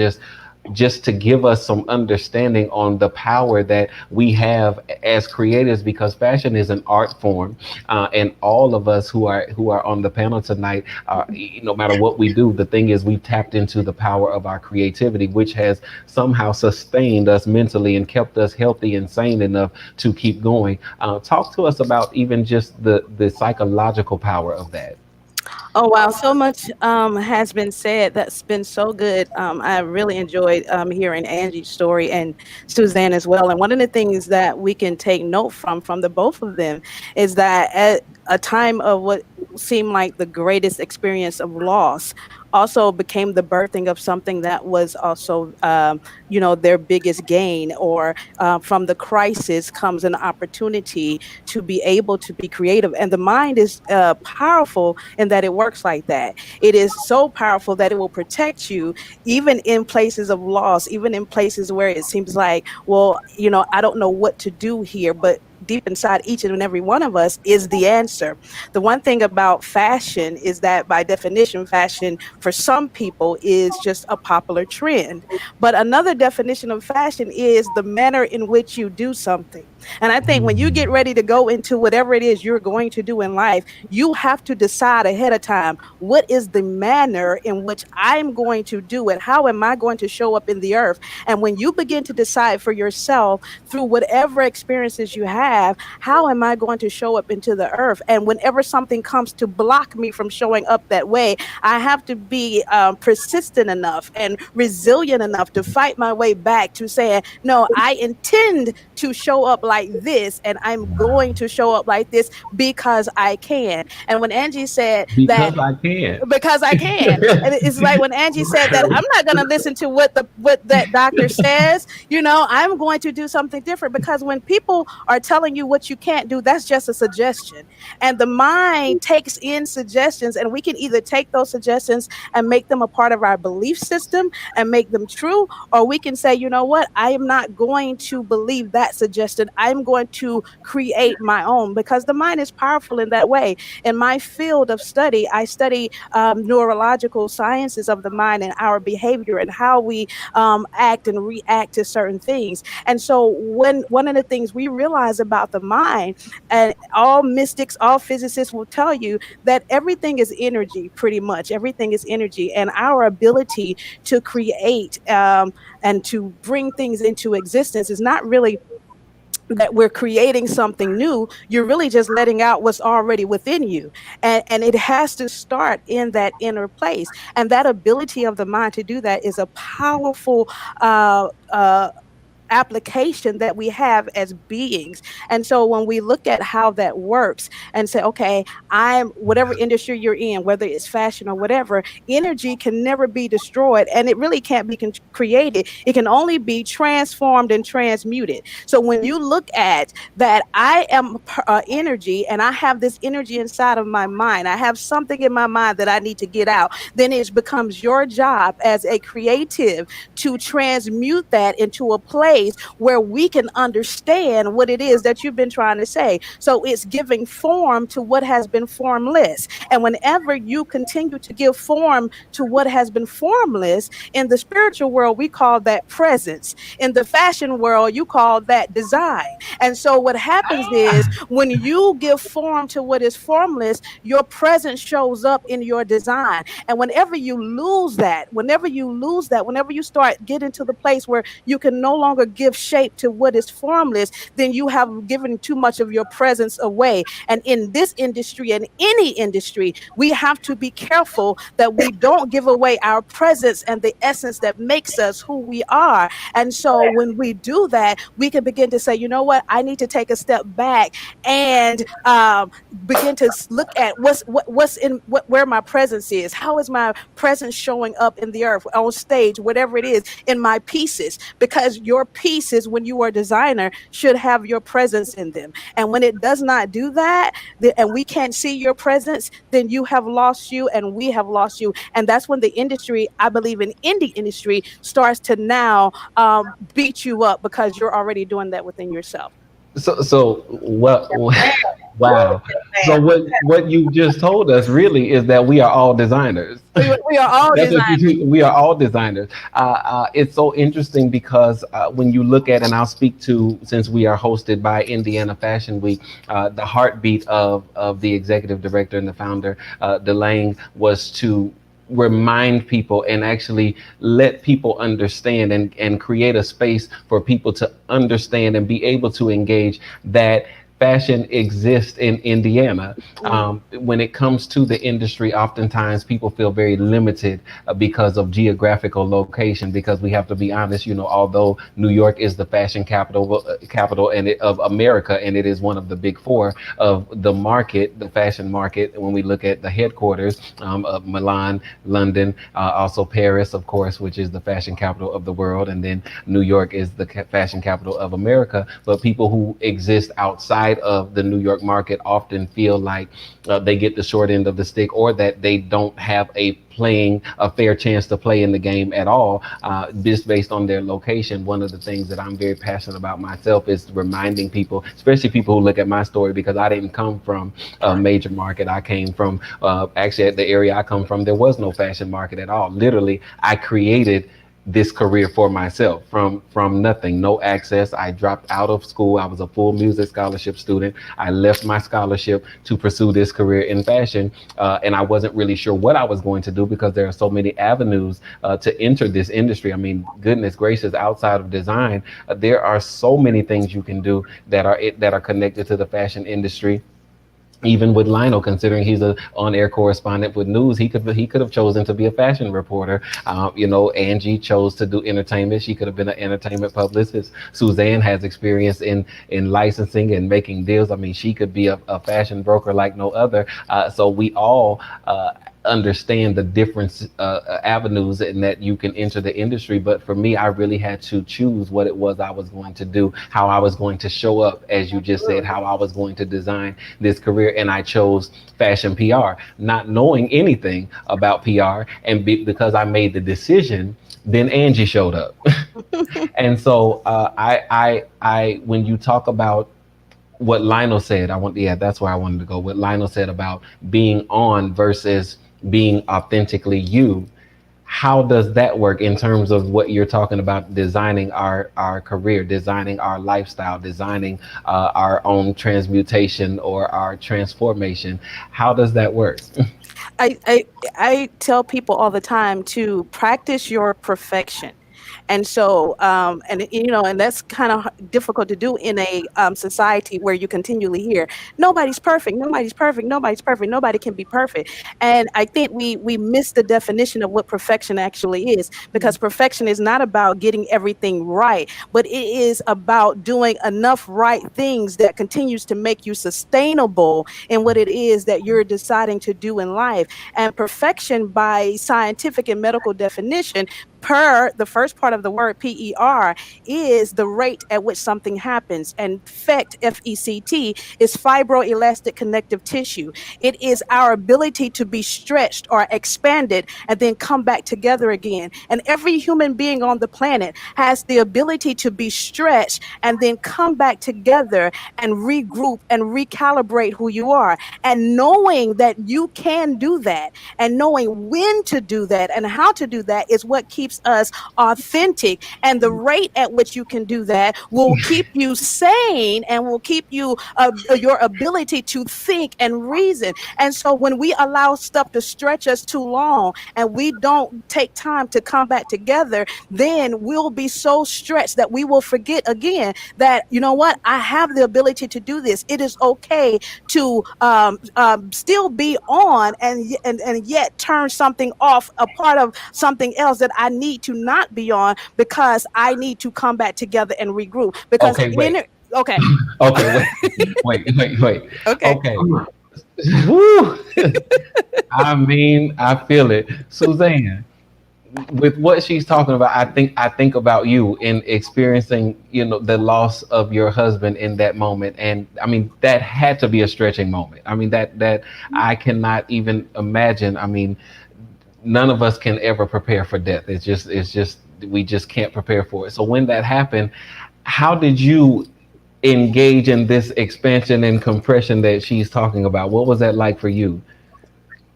just to give us some understanding on the power that we have as creators, because fashion is an art form, and all of us who are on the panel tonight, no matter what we do, the thing is we've tapped into the power of our creativity, which has somehow sustained us mentally and kept us healthy and sane enough to keep going. Talk to us about even just the psychological power of that. Oh, wow. So much has been said. That's been so good. I really enjoyed hearing Angie's story and Suzanne as well. And one of the things that we can take note from the both of them is that at a time of what seemed like the greatest experience of loss, also became the birthing of something that was also, their biggest gain, or from the crisis comes an opportunity to be able to be creative. And the mind is powerful in that it works like that. It is so powerful that it will protect you, even in places of loss, even in places where it seems like, well, I don't know what to do here, but deep inside each and every one of us is the answer. The one thing about fashion is that by definition, fashion for some people is just a popular trend. But another definition of fashion is the manner in which you do something. And I think when you get ready to go into whatever it is you're going to do in life, you have to decide ahead of time, what is the manner in which I'm going to do it? How am I going to show up in the earth? And when you begin to decide for yourself through whatever experiences you have, how am I going to show up into the earth? And whenever something comes to block me from showing up that way, I have to be persistent enough and resilient enough to fight my way back to saying, no, I intend to show up like this, and I'm going to show up like this because I can. And when Angie said Because I can. because I can, and it's like when Angie said that I'm not going to listen to what that doctor says, I'm going to do something different, because when people are telling you what you can't do, that's just a suggestion. And the mind takes in suggestions, and we can either take those suggestions and make them a part of our belief system and make them true, or we can say, you know what, I am not going to believe that suggestion. I'm going to create my own, because the mind is powerful in that way. In my field of study, I study neurological sciences of the mind and our behavior and how we act and react to certain things. And so when one of the things we realize about the mind, and all mystics, all physicists will tell you that everything is energy, pretty much everything is energy, and our ability to create and to bring things into existence is not really that we're creating something new. You're really just letting out what's already within you, and it has to start in that inner place. And that ability of the mind to do that is a powerful application that we have as beings. And so when we look at how that works and say, okay, I'm whatever industry you're in, whether it's fashion or whatever, energy can never be destroyed, and it really can't be created. It can only be transformed and transmuted. So when you look at that, I am energy, and I have this energy inside of my mind, I have something in my mind that I need to get out, then it becomes your job as a creative to transmute that into a place where we can understand what it is that you've been trying to say. So it's giving form to what has been formless. And whenever you continue to give form to what has been formless, in the spiritual world, we call that presence. In the fashion world, you call that design. And so what happens is when you give form to what is formless, your presence shows up in your design. And whenever you lose that, whenever you start getting to the place where you can no longer give shape to what is formless, then you have given too much of your presence away. And in this industry and any industry, we have to be careful that we don't give away our presence and the essence that makes us who we are. And so when we do that, we can begin to say, you know what, I need to take a step back and begin to look at where my presence is. How is my presence showing up in the earth, on stage, whatever it is, in my pieces? Because your pieces, when you are a designer, should have your presence in them. And when it does not do that, and we can't see your presence, then you have lost you and we have lost you. And that's when the industry, I believe in indie industry, starts to now beat you up, because you're already doing that within yourself. So what? Wow. So what you just told us really is that we are all designers. We are all designers. We are all designers. It's so interesting because when you look at, and I'll speak to, since we are hosted by Indiana Fashion Week, the heartbeat of the executive director and the founder, Delange, was to remind people and actually let people understand and create a space for people to understand and be able to engage that fashion exists in Indiana. When it comes to the industry, oftentimes people feel very limited because of geographical location, because we have to be honest, although New York is the fashion capital of America, and it is one of the big four of the market, the fashion market, when we look at the headquarters of Milan, London, also Paris, of course, which is the fashion capital of the world, and then New York is the fashion capital of America. But people who exist outside of the New York market often feel like they get the short end of the stick, or that they don't have a fair chance to play in the game at all, just based on their location. One of the things that I'm very passionate about myself is reminding people, especially people who look at my story, because I didn't come from a major market. I came from, actually at the area I come from, there was no fashion market at all. Literally, I created this career for myself from nothing, no access. I dropped out of school. I was a full music scholarship student. I left my scholarship to pursue this career in fashion, and I wasn't really sure what I was going to do, because there are so many avenues to enter this industry. I mean, goodness gracious, outside of design, there are so many things you can do that are connected to the fashion industry. Even with Lionel, considering he's an on-air correspondent with news, he could have chosen to be a fashion reporter. Angie chose to do entertainment. She could have been an entertainment publicist. Suzanne has experience in licensing and making deals. I mean, she could be a fashion broker like no other. So we all understand the different avenues and that you can enter the industry. But for me, I really had to choose what it was I was going to do, how I was going to show up, as you just said, how I was going to design this career. And I chose fashion PR, not knowing anything about PR. And because I made the decision then Angie showed up. And so when you talk about what Lionel said, that's where I wanted to go. What Lionel said about being on versus being authentically you. How does that work in terms of what you're talking about, designing our career, designing our lifestyle, designing our own transmutation or our transformation? How does that work? I, I I tell people all the time to practice your perfection. And so, and you know, and that's kind of difficult to do in a society where you continually hear nobody's perfect, nobody's perfect, nobody's perfect, nobody can be perfect. And I think we miss the definition of what perfection actually is, because perfection is not about getting everything right, but it is about doing enough right things that continues to make you sustainable in what it is that you're deciding to do in life. And perfection, by scientific and medical definition, per the first part of the word PER, is the rate at which something happens. And FECT, FECT, is fibroelastic connective tissue. It is our ability to be stretched or expanded and then come back together again. And every human being on the planet has the ability to be stretched and then come back together and regroup and recalibrate who you are. And knowing that you can do that and knowing when to do that and how to do that is what keeps us authentic. And the rate at which you can do that will keep you sane and will keep you your ability to think and reason. And so when we allow stuff to stretch us too long and we don't take time to come back together, then we'll be so stretched that we will forget again that, you know what, I have the ability to do this. It is okay to still be on and yet turn something off, a part of something else that I need to not be on, because I need to come back together and regroup. Because Okay, wait. okay. Okay, wait. Okay. Okay. Woo! I mean, I feel it. Suzanne, with what she's talking about, I think about you in experiencing, the loss of your husband in that moment. And I mean, that had to be a stretching moment. I mean, that I cannot even imagine. I mean, none of us can ever prepare for death. It's just we just can't prepare for it. So when that happened, how did you engage in this expansion and compression that she's talking about? What was that like for you?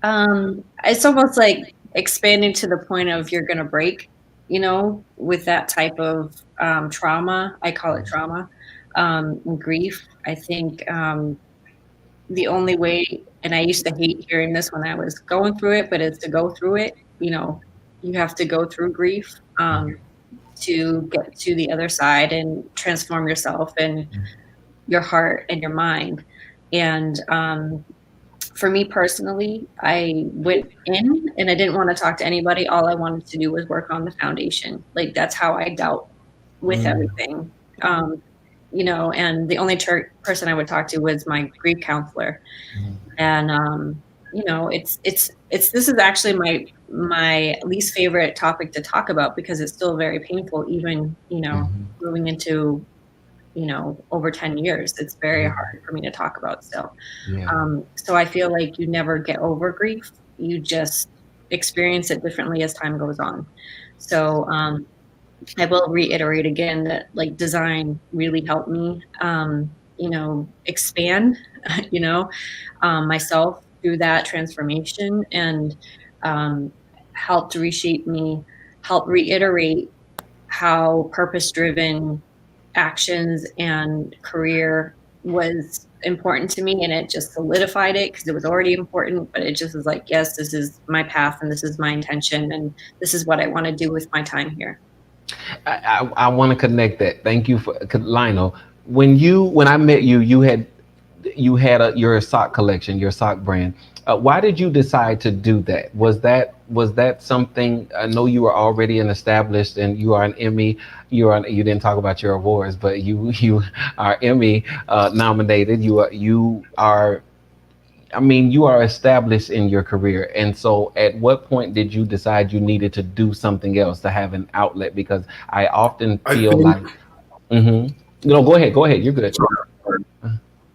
It's almost like expanding to the point of you're gonna break, with that type of trauma. I call it trauma, and grief. I think the only way, and I used to hate hearing this when I was going through it, but it's to go through it. You have to go through grief to get to the other side and transform yourself and your heart and your mind. And for me personally, I went in and I didn't want to talk to anybody. All I wanted to do was work on the foundation. Like, that's how I dealt with everything. And the only person I would talk to was my grief counselor. And this is actually my least favorite topic to talk about, because it's still very painful, even moving into over 10 years. It's very hard for me to talk about still. So I feel like you never get over grief. You just experience it differently as time goes on. So I will reiterate again that, like, design really helped me expand myself through that transformation, and helped reshape me, help reiterate how purpose-driven actions and career was important to me. And it just solidified it, because it was already important, but it just was like, yes, this is my path and this is my intention and this is what I want to do with my time here. I want to connect that. Thank you for Lionel. When I met you, you had your sock collection, your sock brand. Why did you decide to do that? Was that something? I know you were already an established, and you are an Emmy. You didn't talk about your awards, but you are Emmy nominated. You are established in your career. And so at what point did you decide you needed to do something else, to have an outlet? Because I often feel like, no, go ahead. You're good.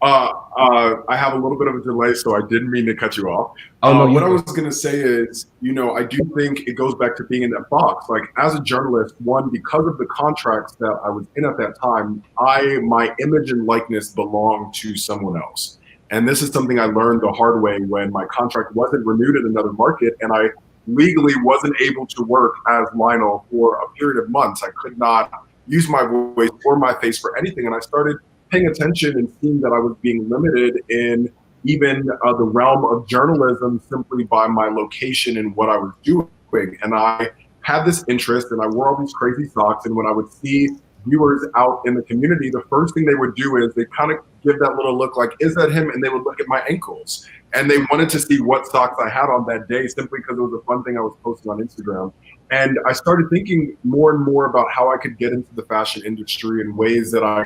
I I have a little bit of a delay, so I didn't mean to cut you off. Oh, no, What I was going to say is, I do think it goes back to being in that box. Like, as a journalist, one, because of the contracts that I was in at that time, my image and likeness belonged to someone else. And this is something I learned the hard way when my contract wasn't renewed in another market, and I legally wasn't able to work as Lionel for a period of months. I could not use my voice or my face for anything, and I started paying attention and seeing that I was being limited in even the realm of journalism simply by my location and what I was doing. And I had this interest, and I wore all these crazy socks. And when I would see viewers out in the community, the first thing they would do is they kind of give that little look like, is that him? And they would look at my ankles. And they wanted to see what socks I had on that day simply because it was a fun thing I was posting on Instagram. And I started thinking more and more about how I could get into the fashion industry in ways that I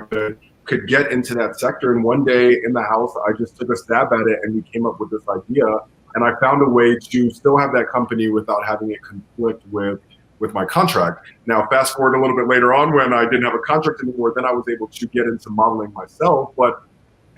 could get into that sector. And one day in the house, I just took a stab at it, and we came up with this idea. And I found a way to still have that company without having it conflict with my contract. Now, fast forward a little bit later on, when I didn't have a contract anymore, then I was able to get into modeling myself. But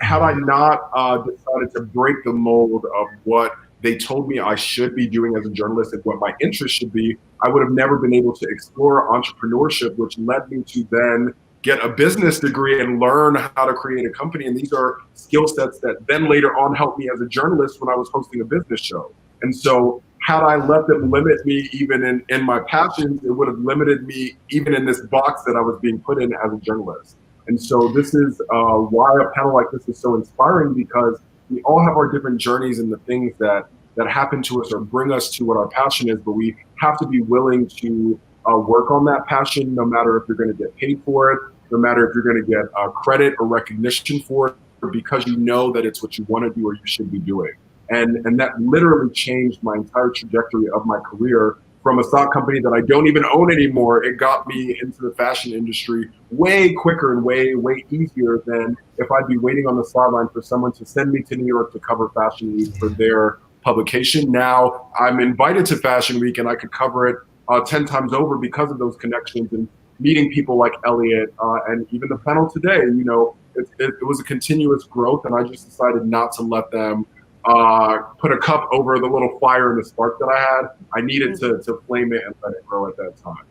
had I not decided to break the mold of what they told me I should be doing as a journalist and what my interest should be, I would have never been able to explore entrepreneurship, which led me to then get a business degree and learn how to create a company. And these are skill sets that then later on helped me as a journalist when I was hosting a business show. And so had I let them limit me even in my passions, it would have limited me even in this box that I was being put in as a journalist. And so this is why a panel like this is so inspiring, because we all have our different journeys and the things that happen to us or bring us to what our passion is, but we have to be willing to work on that passion, no matter if you're going to get paid for it, no matter if you're going to get credit or recognition for it, because you know that it's what you want to do or you should be doing. And that literally changed my entire trajectory of my career. From a stock company that I don't even own anymore, it got me into the fashion industry way quicker and way easier than if I'd be waiting on the sideline for someone to send me to New York to cover Fashion Week for their publication. Now I'm invited to Fashion Week, and I could cover it 10 times over because of those connections and meeting people like Elliot and even the panel today. It was a continuous growth, and I just decided not to let them put a cup over the little fire and the spark that I had. I needed to flame it and let it grow at that time.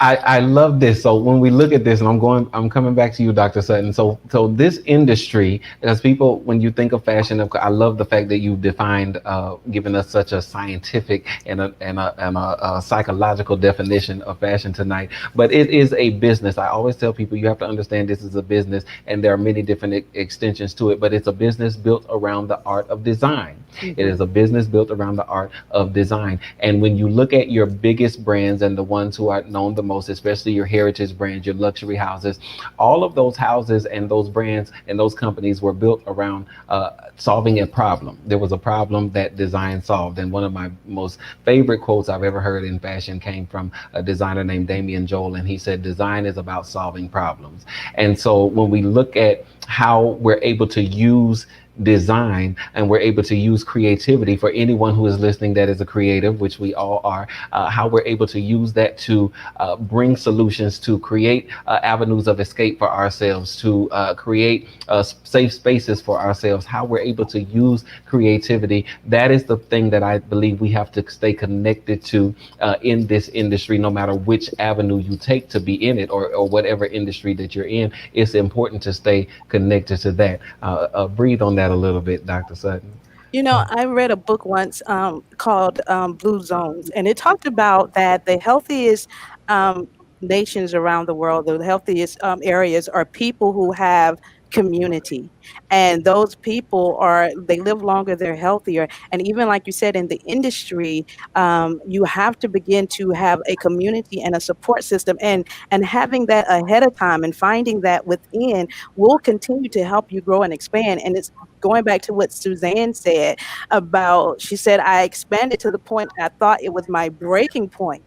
I love this. So when we look at this, and I'm coming back to you, Dr. Sutton. So this industry, as people, when you think of fashion, I love the fact that you've defined, given us such a scientific and a psychological definition of fashion tonight. But it is a business. I always tell people you have to understand this is a business, and there are many different extensions to it. But it's a business built around the art of design. Mm-hmm. It is a business built around the art of design. And when you look at your biggest brands and the ones who are known the most, especially your heritage brands, your luxury houses, all of those houses and those brands and those companies were built around solving a problem. There was a problem that design solved. And one of my most favorite quotes I've ever heard in fashion came from a designer named Damian Joel, and he said, design is about solving problems. And so when we look at how we're able to use design and we're able to use creativity, for anyone who is listening that is a creative, which we all are, how we're able to use that to bring solutions, to create avenues of escape for ourselves, to create safe spaces for ourselves, how we're able to use creativity. That is the thing that I believe we have to stay connected to in this industry, no matter which avenue you take to be in it, or whatever industry that you're in. It's important to stay connected to that. Breathe on that a little bit, Dr. Sutton. I read a book once called Blue Zones, and it talked about that the healthiest nations around the world, the healthiest areas are people who have community. And those people they live longer, they're healthier. And even like you said, in the industry, you have to begin to have a community and a support system, and having that ahead of time and finding that within will continue to help you grow and expand. And it's going back to what Suzanne said about, she said, I expanded to the point I thought it was my breaking point.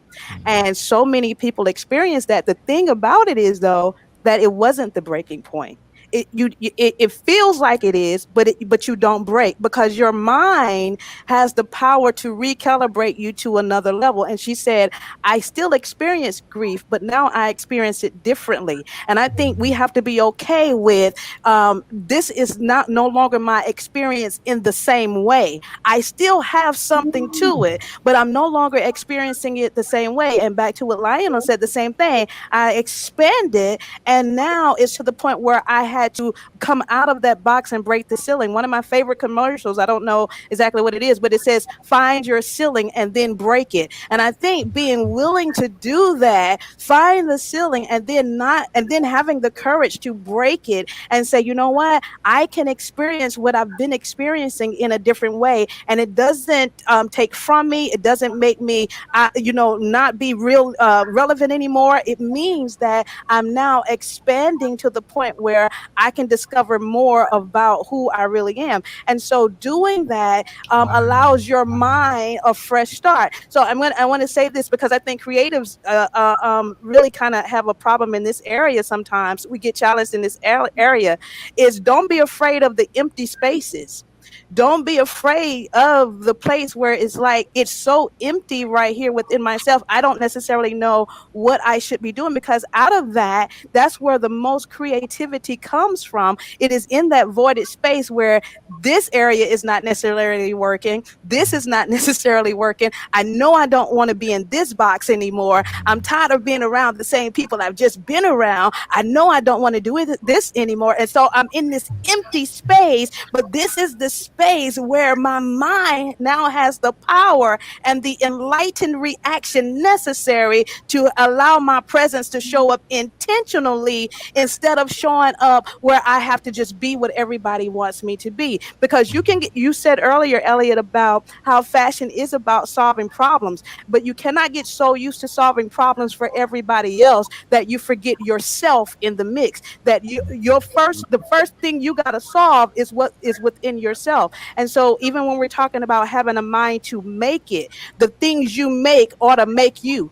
And so many people experience that. The thing about it is, though, that it wasn't the breaking point. it feels like it is, but you don't break, because your mind has the power to recalibrate you to another level. And she said, I still experience grief, but now I experience it differently. And I think we have to be okay with this is not no longer my experience in the same way. I still have something to it, but I'm no longer experiencing it the same way. And back to what Lionel said, the same thing. I expanded, and now it's to the point where I had to come out of that box and break the ceiling. One of my favorite commercials, I don't know exactly what it is, but it says, find your ceiling and then break it. And I think being willing to do that, find the ceiling, and then having the courage to break it and say, you know what, I can experience what I've been experiencing in a different way. And it doesn't take from me. It doesn't make me, not be relevant anymore. It means that I'm now expanding to the point where I can discover more about who I really am. And so doing that allows your mind a fresh start. So I want to say this because I think creatives really kind of have a problem in this area. Sometimes we get challenged in this area, is don't be afraid of the empty spaces. Don't be afraid of the place where it's like, it's so empty right here within myself. I don't necessarily know what I should be doing, because out of that, that's where the most creativity comes from. It is in that voided space where this area is not necessarily working. This is not necessarily working. I know I don't want to be in this box anymore. I'm tired of being around the same people I've just been around. I know I don't want to do this anymore. And so I'm in this empty space, but this is the space where my mind now has the power and the enlightened reaction necessary to allow my presence to show up intentionally, instead of showing up where I have to just be what everybody wants me to be. Because you said earlier, Elliot, about how fashion is about solving problems, but you cannot get so used to solving problems for everybody else that you forget yourself in the mix. That the first thing you got to solve is what is within yourself. And so even when we're talking about having a mind to make it, the things you make ought to make you.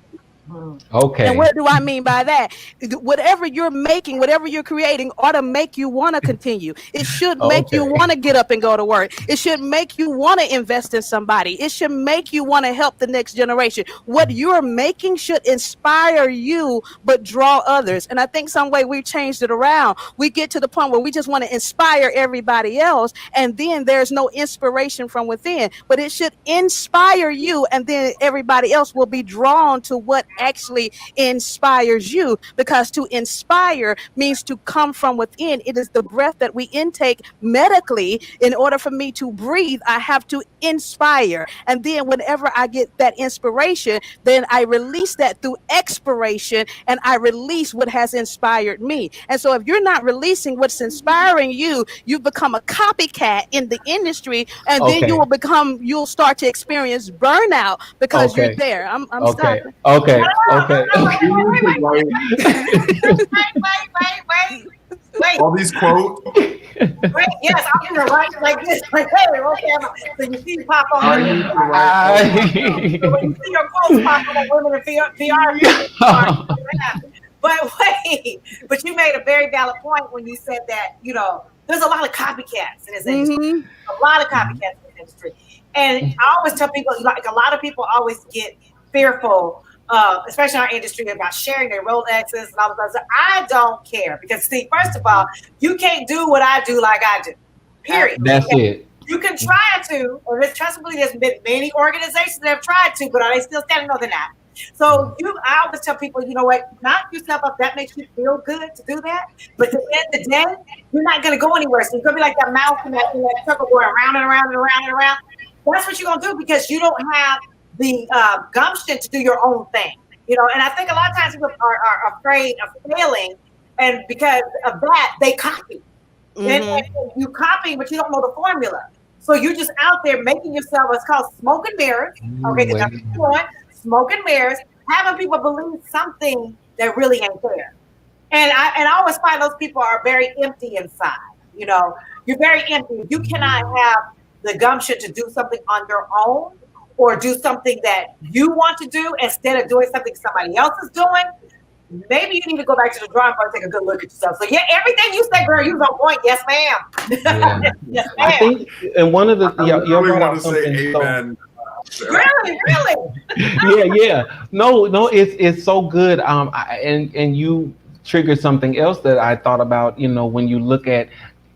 Okay. And what do I mean by that? Whatever you're making, whatever you're creating ought to make you want to continue. It should make you want to get up and go to work. It should make you want to invest in somebody. It should make you want to help the next generation. What you're making should inspire you, but draw others. And I think some way we've changed it around. We get to the point where we just want to inspire everybody else, and then there's no inspiration from within. But it should inspire you, and then everybody else will be drawn to what actually inspires you, because to inspire means to come from within. It is the breath that we intake medically. In order for me to breathe, I have to inspire, and then whenever I get that inspiration, then I release that through expiration, and I release what has inspired me. And so if you're not releasing what's inspiring you, you become a copycat in the industry, and then you'll start to experience burnout because you're there. I'm stopping. Okay. Wait. All these quotes. Wait, yes, I'm gonna write like this. Like, hey, okay. So you see pop on. So when you see your quotes pop on women in VR. But wait, but you made a very valid point when you said that, there's a lot of copycats in this industry. A lot of copycats in this industry. And I always tell people, like, a lot of people always get fearful, especially in our industry, about sharing their Rolexes and all of that. I don't care, because, see, first of all, you can't do what I do like I do. Period. That's it. You can try to, or trust me, there's been many organizations that have tried to, but are they still standing? No, they're not. So I always tell people, you know what, knock yourself up. That makes you feel good to do that. But at the end of the day, you're not going to go anywhere. So you're going to be like that mouse in that circle going around and around and around and around. That's what you're going to do, because you don't have the gumption to do your own thing. And I think a lot of times people are afraid of failing, and because of that, they copy. And you copy, but you don't know the formula. So you're just out there making yourself what's called smoke and mirrors. Okay, because that's what you're doing. Smoke and mirrors, having people believe something that really ain't there. And I always find those people are very empty inside. You're very empty. You cannot have the gumption to do something on your own, or do something that you want to do instead of doing something somebody else is doing. maybe you need to go back to the drawing board and take a good look at yourself. So yeah, everything you said, girl, you was on point. Yes, ma'am. Yeah. Yes, I ma'am. think, and one of the, I really want to say amen. Really? Yeah. No, it's so good. And you triggered something else that I thought about, when you look at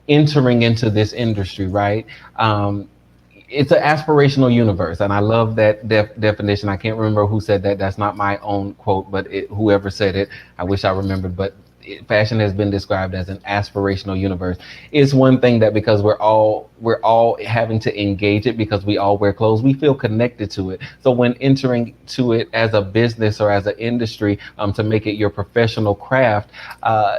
entering into this industry, right? It's an aspirational universe, and I love that definition. I can't remember who said that. That's not my own quote, but whoever said it, I wish I remembered. But fashion has been described as an aspirational universe. It's one thing that because we're all having to engage it because we all wear clothes, we feel connected to it. So when entering to it as a business or as an industry, to make it your professional craft,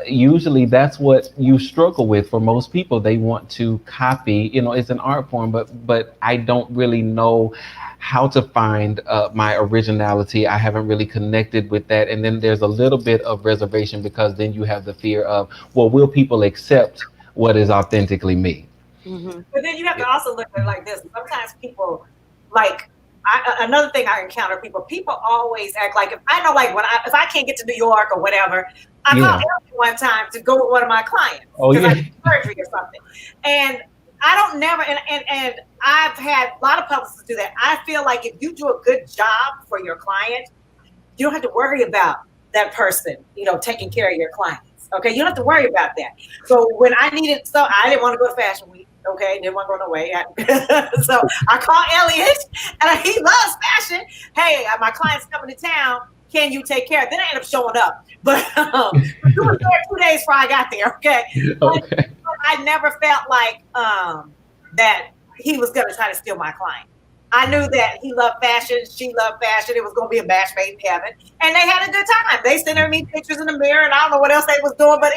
usually that's what you struggle with. For most people, they want to copy. It's an art form, but I don't really know how to find my originality. I haven't really connected with that. And then there's a little bit of reservation because then you have the fear of, well, will people accept what is authentically me? Mm-hmm. But then you have to also look at it like this. Sometimes people, another thing I encounter, people always act like, if I can't get to New York or whatever, I called Elliot one time to go with one of my clients because I did surgery or something. And I don't never, and I've had a lot of publicists do that. I feel like if you do a good job for your client, you don't have to worry about that person, taking care of your clients. Okay, you don't have to worry about that. So when I needed, I didn't want to go to Fashion Week. Okay, didn't want to go no way. So I called Elliot, and he loves fashion. Hey, my client's coming to town. Can you take care of it? Then I ended up showing up. But you were there 2 days before I got there, okay? Okay. But I never felt like that he was going to try to steal my client. I knew that he loved fashion. She loved fashion. It was going to be a match made in heaven. And they had a good time. They sent me pictures in the mirror, and I don't know what else they was doing, but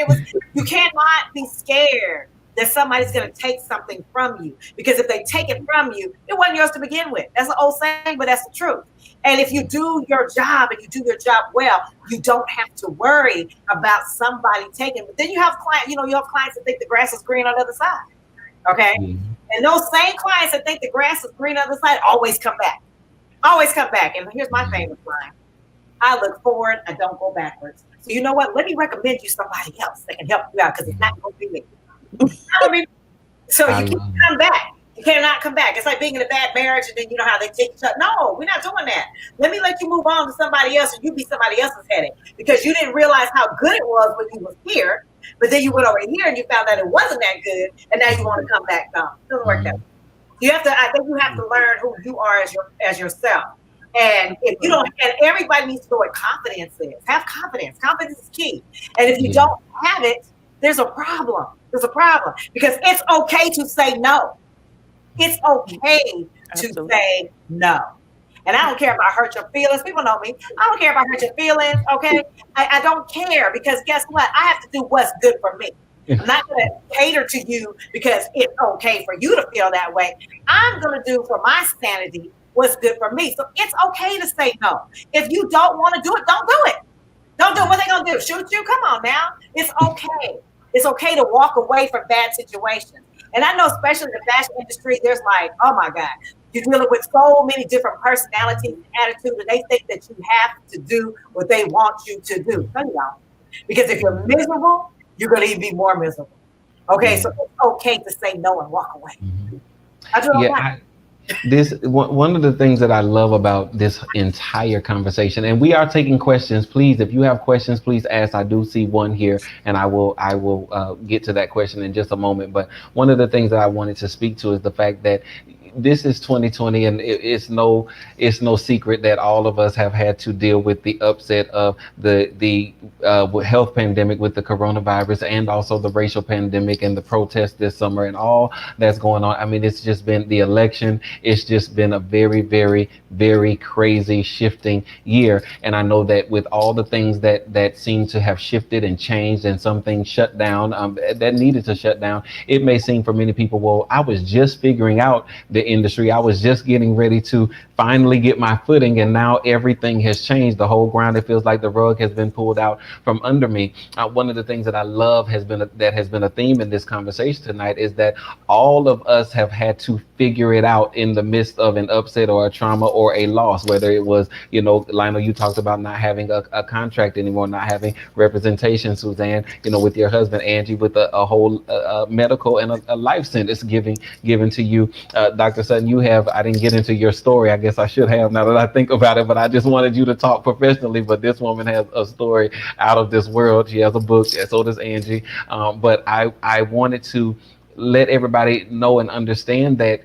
you cannot be scared that somebody's going to take something from you. Because if they take it from you, it wasn't yours to begin with. That's an old saying, but that's the truth. And if you do your job and you do your job well, you don't have to worry about somebody taking. But then you have clients that think the grass is green on the other side. Okay? Mm-hmm. And those same clients that think the grass is green on the other side always come back. Always come back. And here's my famous line. I look forward, I don't go backwards. So you know what? Let me recommend you somebody else that can help you out because it's not going to be me. So you can't come back. You cannot come back. It's like being in a bad marriage and then you know how they take each other. No, we're not doing that. Let me let you move on to somebody else and you be somebody else's headache because you didn't realize how good it was when you was here, but then you went over here and you found out it wasn't that good and now you want to come back. No, it doesn't work that way. I think you have to learn who you are as yourself. And if you don't, and everybody needs to know what confidence is. Have confidence. Confidence is key. And if you don't have it, there's a problem. There's a problem because it's okay to say no. It's okay to say no. And I don't care if I hurt your feelings. People know me. I don't care if I hurt your feelings, okay? I don't care because guess what? I have to do what's good for me. I'm not going to cater to you because it's okay for you to feel that way. I'm going to do for my sanity what's good for me. So it's okay to say no. If you don't want to do it, don't do it. Don't do it. What are they going to do? Shoot you? Come on now. It's okay. It's okay to walk away from bad situations. And I know, especially in the fashion industry, there's like, oh my God, you're dealing with so many different personalities and attitudes, and they think that you have to do what they want you to do. No, you don't. Because if you're miserable, you're going to even be more miserable. Okay, so it's okay to say no and walk away. I do it all right. One of the things that I love about this entire conversation, and we are taking questions. Please, if you have questions, please ask. I do see one here, and I will get to that question in just a moment. But one of the things that I wanted to speak to is the fact that this is 2020, and it's no secret that all of us have had to deal with the upset of the health pandemic with the coronavirus, and also the racial pandemic and the protests this summer and all that's going on. I mean, it's just been the election. It's just been a very, very, very crazy shifting year. And I know that with all the things that seem to have shifted and changed, and some things shut down that needed to shut down, it may seem for many people, well, I was just figuring out the industry. I was just getting ready to finally get my footing, and now everything has changed. The whole ground, it feels like the rug has been pulled out from under me. One of the things that I love that has been a theme in this conversation tonight is that all of us have had to figure it out in the midst of an upset or a trauma or a loss, whether it was, Lionel, you talked about not having a contract anymore, not having representation, Suzanne, with your husband, Angie, with a whole medical and a life sentence given to you. Dr. Sutton, I didn't get into your story. I guess I should have, now that I think about it, but I just wanted you to talk professionally. But this woman has a story out of this world. She has a book, so does Angie. But I wanted to let everybody know and understand that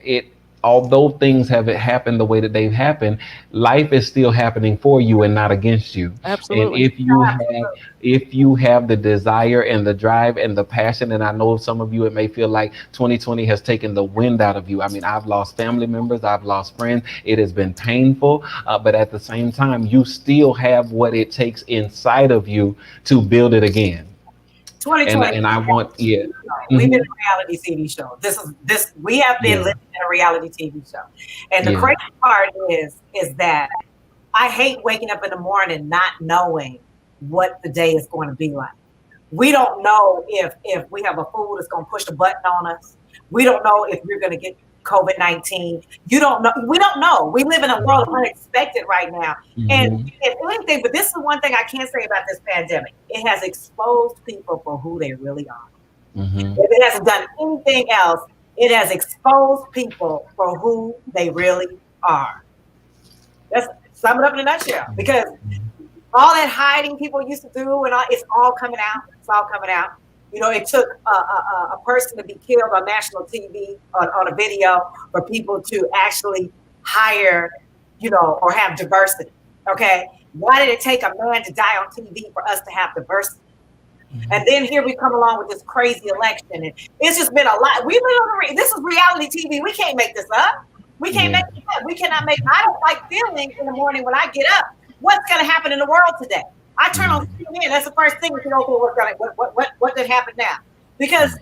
although things haven't happened the way that they've happened, life is still happening for you and not against you. Absolutely. And if you have the desire and the drive and the passion, and I know some of you, it may feel like 2020 has taken the wind out of you. I mean, I've lost family members, I've lost friends. It has been painful, but at the same time, you still have what it takes inside of you to build it again. 2020. And I want, yeah. We've been a reality TV show. We have been living in a reality TV show. And the crazy part is that I hate waking up in the morning not knowing what the day is going to be like. We don't know if we have a fool that's going to push a button on us. We don't know if we're going to get COVID-19. You don't know. We don't know. We live in a world of unexpected right now. And if anything, but this is one thing I can't say about this pandemic. It has exposed people for who they really are. If it hasn't done anything else, it has exposed people for who they really are. Let's sum it up in a nutshell. Because all that hiding people used to do, it's all coming out. It's all coming out. It took a person to be killed on national TV on a video for people to actually hire, or have diversity. Okay. Why did it take a man to die on TV for us to have diversity? And then here we come along with this crazy election, and it's just been a lot. This is reality TV. We can't make this up. We can't make it up. We cannot make. I don't like feeling in the morning when I get up. What's going to happen in the world today? I turn on CNN. That's the first thing we can open. What could happen now? Because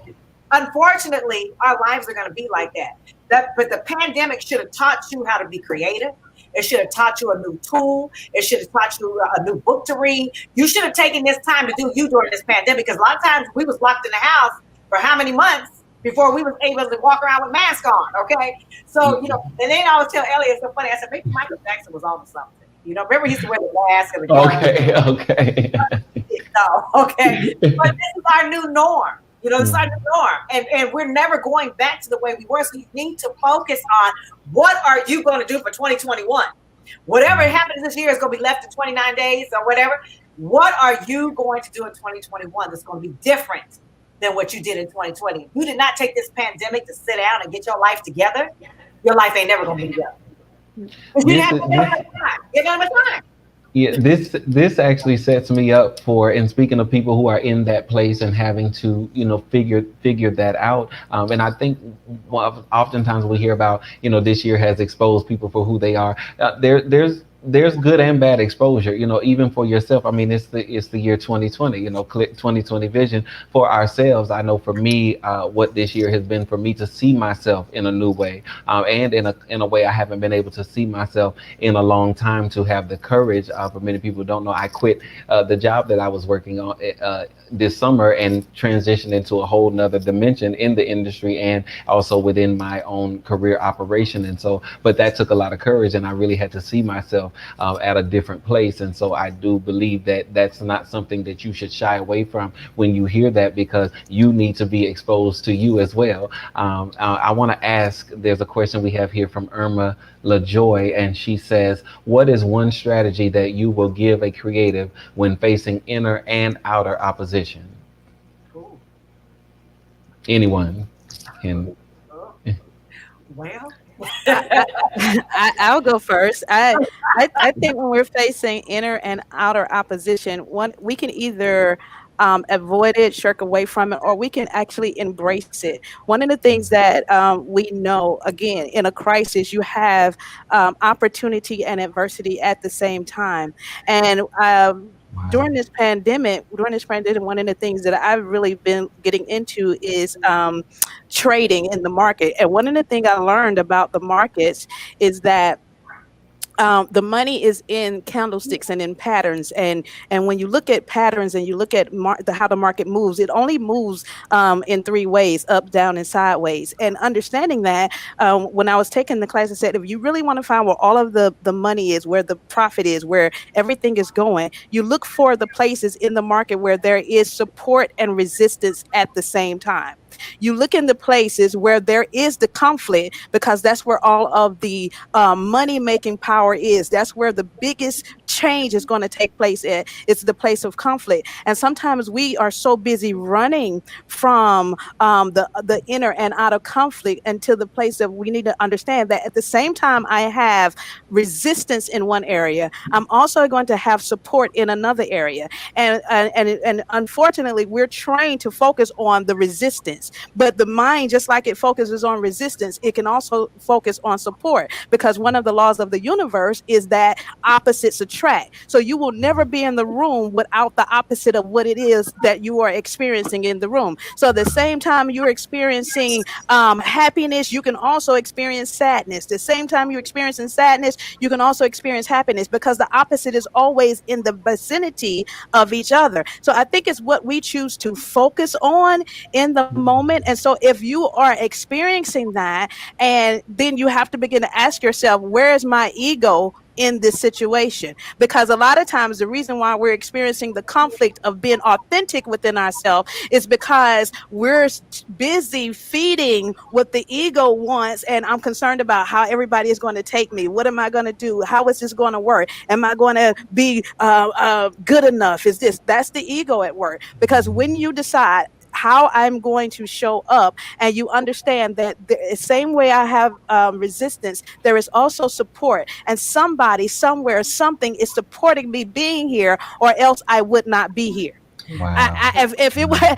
unfortunately, our lives are going to be like that. But the pandemic should have taught you how to be creative. It should have taught you a new tool. It should have taught you a new book to read. You should have taken this time to do you during this pandemic, because a lot of times we was locked in the house for how many months before we was able to walk around with masks on, okay? So, and then I always tell Elliot, it's so funny, I said, maybe Michael Jackson was on to something. Remember he used to wear the mask and the Okay. No, okay. But this is our new norm. This is our new norm. And we're never going back to the way we were. So you need to focus on what are you going to do for 2021? Whatever happens this year is going to be left in 29 days or whatever. What are you going to do in 2021 that's going to be different than what you did in 2020? You did not take this pandemic to sit down and get your life together. Your life ain't never going to be together. You have enough time. Yeah, this actually sets me up for, and speaking of people who are in that place and having to, figure that out. And I think oftentimes we hear about, this year has exposed people for who they are. There's good and bad exposure, even for yourself. I mean, it's the year 2020, 2020 vision for ourselves. I know for me, what this year has been for me to see myself in a new way, and in a way I haven't been able to see myself in a long time, to have the courage. For many people who don't know, I quit the job that I was working on this summer and transitioned into a whole nother dimension in the industry and also within my own career operation. And so, but that took a lot of courage, and I really had to see myself at a different place. And so I do believe that that's not something that you should shy away from when you hear that, because you need to be exposed to you as well. I want to ask, there's a question we have here from Irma LaJoy, and she says, what is one strategy that you will give a creative when facing inner and outer opposition? Ooh. Anyone can. Well, I'll go first. I think when we're facing inner and outer opposition, we can either avoid it, shirk away from it, or we can actually embrace it. One of the things that we know, again, in a crisis, you have opportunity and adversity at the same time. And during this pandemic, one of the things that I've really been getting into is trading in the market. And one of the things I learned about the markets is that the money is in candlesticks and in patterns, and when you look at patterns and you look at how the market moves, it only moves in three ways: up, down, and sideways. And understanding that, when I was taking the class, I said, if you really want to find where all of the money is, where the profit is, where everything is going, you look for the places in the market where there is support and resistance at the same time. You look in the places where there is the conflict, because that's where all of the money making power is. That's where the biggest change is going to take place at. It's the place of conflict. And sometimes we are so busy running from the inner and out of conflict until the place that we need to understand that at the same time I have resistance in one area, I'm also going to have support in another area. And unfortunately, we're trained to focus on the resistance, but the mind, just like it focuses on resistance, it can also focus on support, because one of the laws of the universe is that opposites attract. So you will never be in the room without the opposite of what it is that you are experiencing in the room. So at the same time you're experiencing happiness, you can also experience sadness. The same time you're experiencing sadness, you can also experience happiness, because the opposite is always in the vicinity of each other. So I think it's what we choose to focus on in the moment. And so if you are experiencing that, and then you have to begin to ask yourself, where is my ego in this situation? Because a lot of times the reason why we're experiencing the conflict of being authentic within ourselves is because we're busy feeding what the ego wants. And I'm concerned about how everybody is going to take me. What am I going to do? How is this going to work? Am I going to be good enough? That's the ego at work. Because when you decide how I'm going to show up, and you understand that the same way I have resistance, there is also support, and somebody, somewhere, something is supporting me being here, or else I would not be here. Wow. If it were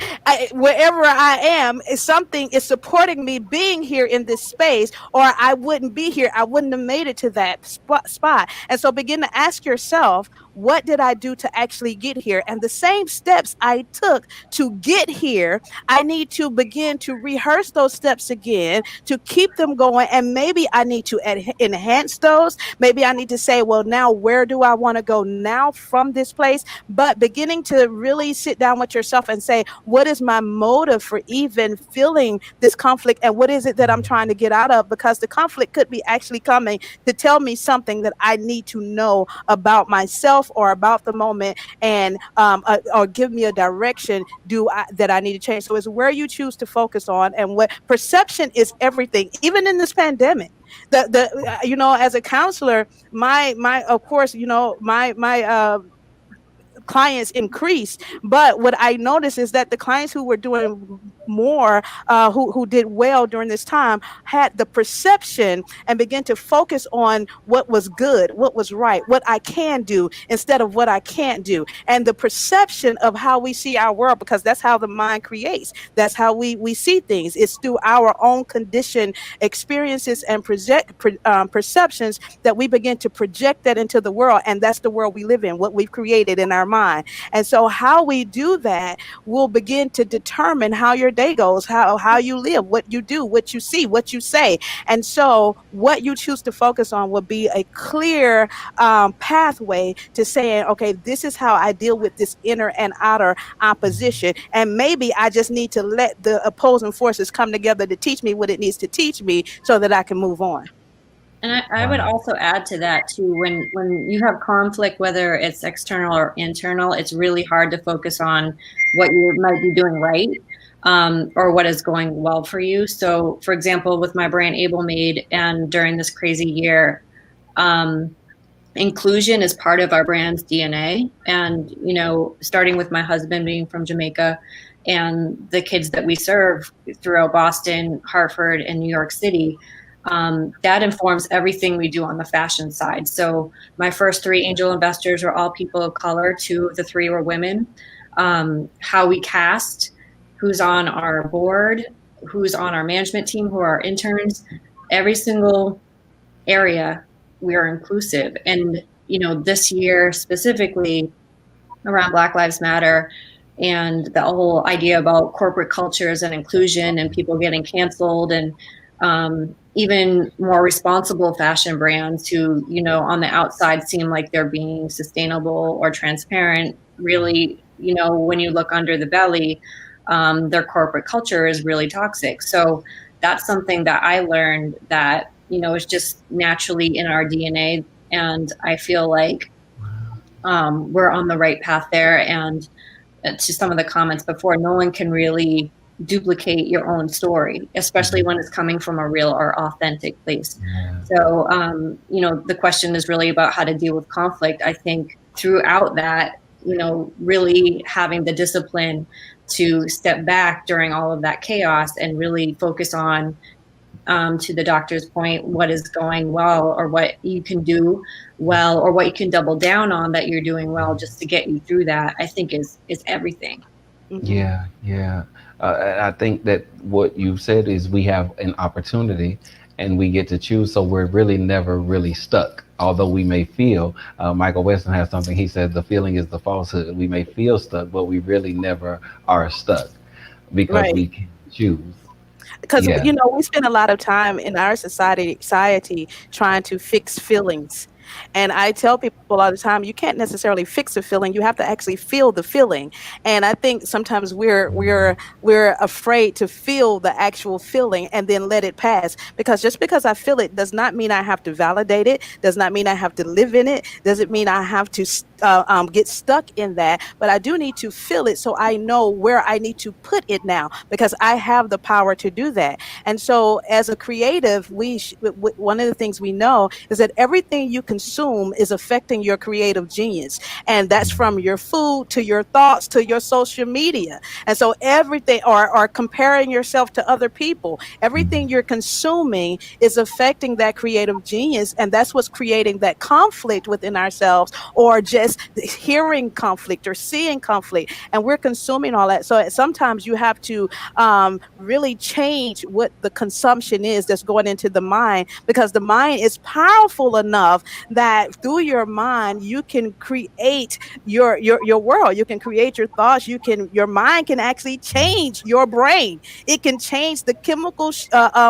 wherever I am, something is supporting me being here in this space, or I wouldn't be here. I wouldn't have made it to that spot. And so begin to ask yourself, what did I do to actually get here? And the same steps I took to get here, I need to begin to rehearse those steps again, to keep them going. And maybe I need to enhance those. Maybe I need to say, well, now where do I want to go now from this place? But beginning to really sit down with yourself and say, what is my motive for even feeling this conflict? And what is it that I'm trying to get out of? Because the conflict could be actually coming to tell me something that I need to know about myself or about the moment, and or give me a direction that I need to change. So it's where you choose to focus on, and what perception is everything, even in this pandemic. As a counselor, my of course, my clients increased, but what I noticed is that the clients who were doing more, who did well during this time, had the perception and began to focus on what was good, what was right, what I can do instead of what I can't do. And the perception of how we see our world, because that's how the mind creates, that's how we see things. It's through our own conditioned experiences and perceptions that we begin to project that into the world, and that's the world we live in, what we've created in our mind. And so how we do that will begin to determine how your day goes, how you live, what you do, what you see, what you say. And so what you choose to focus on will be a clear pathway to saying, okay, this is how I deal with this inner and outer opposition. And maybe I just need to let the opposing forces come together to teach me what it needs to teach me so that I can move on. And I would also add to that too, when you have conflict, whether it's external or internal, it's really hard to focus on what you might be doing right, or what is going well for you. So for example, with my brand Able Made, and during this crazy year, inclusion is part of our brand's DNA. And, starting with my husband being from Jamaica and the kids that we serve throughout Boston, Hartford, and New York City, that informs everything we do on the fashion side. So my first 3 angel investors were all people of color. 2 of the 3 were women. How we cast, who's on our board, who's on our management team, who are our interns, every single area we are inclusive. And, this year specifically around Black Lives Matter and the whole idea about corporate cultures and inclusion and people getting canceled, and even more responsible fashion brands who, on the outside seem like they're being sustainable or transparent, really, when you look under the belly, their corporate culture is really toxic. So that's something that I learned that, is just naturally in our DNA. And I feel like we're on the right path there. And to some of the comments before, no one can really duplicate your own story, especially when it's coming from a real or authentic place. Yeah. So, the question is really about how to deal with conflict. I think throughout that, really having the discipline to step back during all of that chaos and really focus on, to the doctor's point, what is going well or what you can do well or what you can double down on that you're doing well just to get you through that, I think is everything. Yeah, yeah. I think that what you said is we have an opportunity and we get to choose, so we're really never really stuck. Although we may feel, Michael Weston has something, he said, the feeling is the falsehood. We may feel stuck, but we really never are stuck because Right. we can choose. Because Yeah. we spend a lot of time in our society trying to fix feelings. And I tell people all the time, you can't necessarily fix a feeling. You have to actually feel the feeling. And I think sometimes we're afraid to feel the actual feeling and then let it pass. Because just because I feel it does not mean I have to validate it. Does not mean I have to live in it. Doesn't mean I have to get stuck in that. But I do need to feel it so I know where I need to put it now, because I have the power to do that. And so, as a creative, one of the things we know is that everything you consume is affecting your creative genius, and that's from your food to your thoughts to your social media. And so, everything, or comparing yourself to other people, everything you're consuming is affecting that creative genius, and that's what's creating that conflict within ourselves, or just hearing conflict or seeing conflict, and we're consuming all that. So sometimes you have to really change what the consumption is that's going into the mind, because the mind is powerful enough that through your mind you can create your world. You can create your thoughts. Your mind can actually change your brain. It can change the chemical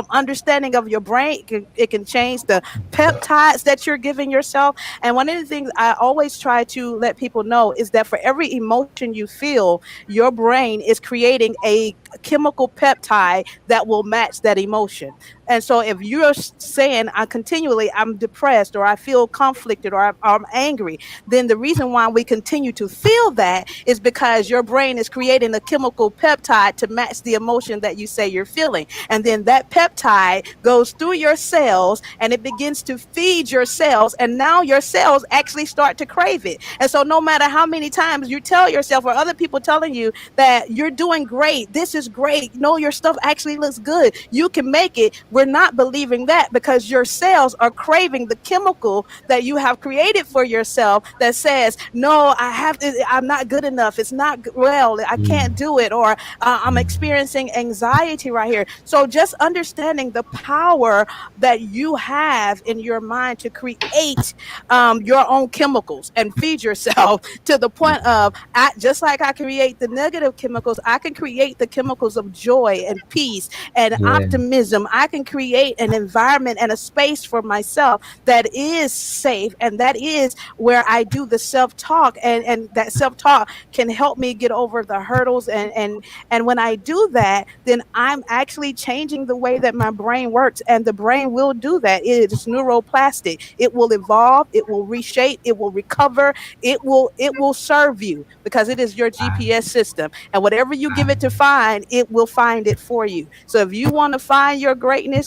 understanding of your brain. It can change the peptides that you're giving yourself. And one of the things I always try to let people know is that for every emotion you feel, your brain is creating a chemical peptide that will match that emotion. And so if you're saying I'm depressed, or I feel conflicted, or I'm angry, then the reason why we continue to feel that is because your brain is creating a chemical peptide to match the emotion that you say you're feeling. And then that peptide goes through your cells and it begins to feed your cells. And now your cells actually start to crave it. And so no matter how many times you tell yourself or other people telling you that you're doing great, this is great, no, your stuff actually looks good, you can make it, we're not believing that, because your cells are craving the chemical that you have created for yourself that says, no, I'm not good enough. It's not well, I can't do it, or I'm experiencing anxiety right here. So just understanding the power that you have in your mind to create your own chemicals and feed yourself to the point of, just like I create the negative chemicals, I can create the chemicals of joy and peace and Yeah. optimism. I can create an environment and a space for myself that is safe, and that is where I do the self-talk, and that self-talk can help me get over the hurdles, and when I do that, then I'm actually changing the way that my brain works, and the brain will do that. It is neuroplastic. It will evolve, it will reshape, it will recover, it will serve you, because it is your GPS system, and whatever you give it to find, it will find it for you. So if you want to find your greatness,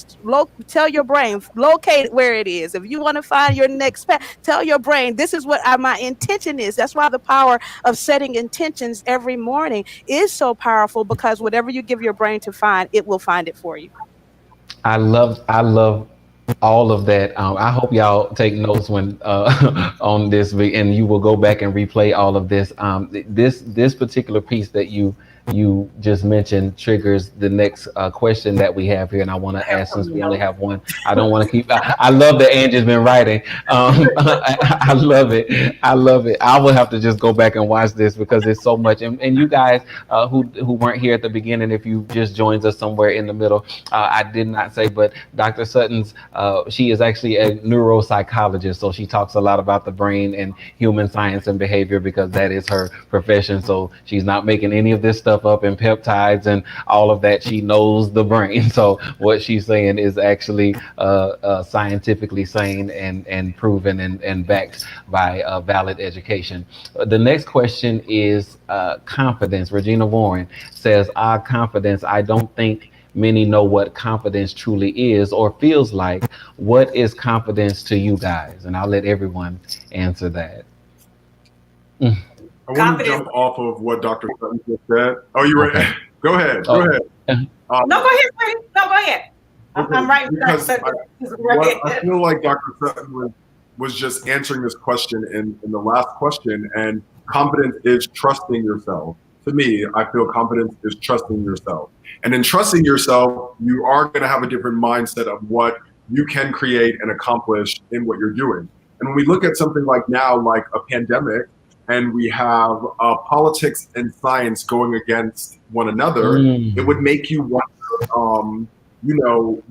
tell your brain, locate where it is. If you want to find your next path, tell your brain, this is what my intention is. That's why the power of setting intentions every morning is so powerful, because whatever you give your brain to find, it will find it for you. I love all of that. I hope y'all take notes when on this, and you will go back and replay all of this. This particular piece that you you just mentioned triggers the next question that we have here, and I want to ask since we only have one. I don't want to keep. I love that Angie's been writing. I love it. I love it. I will have to just go back and watch this because it's so much. And you guys who weren't here at the beginning, if you just joined us somewhere in the middle, I did not say, but Dr. Sutton's she is actually a neuropsychologist, so she talks a lot about the brain and human science and behavior because that is her profession. So she's not making any of this stuff up in peptides and all of that. She knows the brain. So what she's saying is actually scientifically sane and proven and backed by valid education. The next question is confidence. Regina Warren says, confidence. I don't think many know what confidence truly is or feels like. What is confidence to you guys? And I'll let everyone answer that. I want to jump off of what Dr. Sutton just said. Oh, you were. Okay. Go ahead. Go ahead. No, go ahead, Freddie. No, go ahead. Okay. I'm right. Because I feel like Dr. Sutton was just answering this question in the last question, and confidence is trusting yourself. To me, I feel confidence is trusting yourself. And in trusting yourself, you are going to have a different mindset of what you can create and accomplish in what you're doing. And when we look at something like now, like a pandemic, and we have politics and science going against one another, it would make you wonder,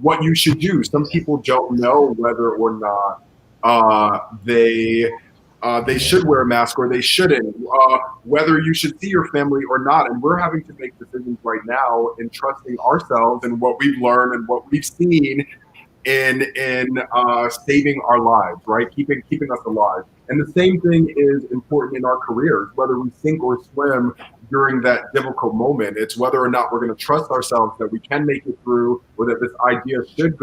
what you should do. Some people don't know whether or not they should wear a mask or they shouldn't, whether you should see your family or not. And we're having to make decisions right now in trusting ourselves and what we've learned and what we've seen in saving our lives, right? Keeping us alive. And the same thing is important in our careers, whether we sink or swim during that difficult moment. It's whether or not we're going to trust ourselves that we can make it through, or that this idea should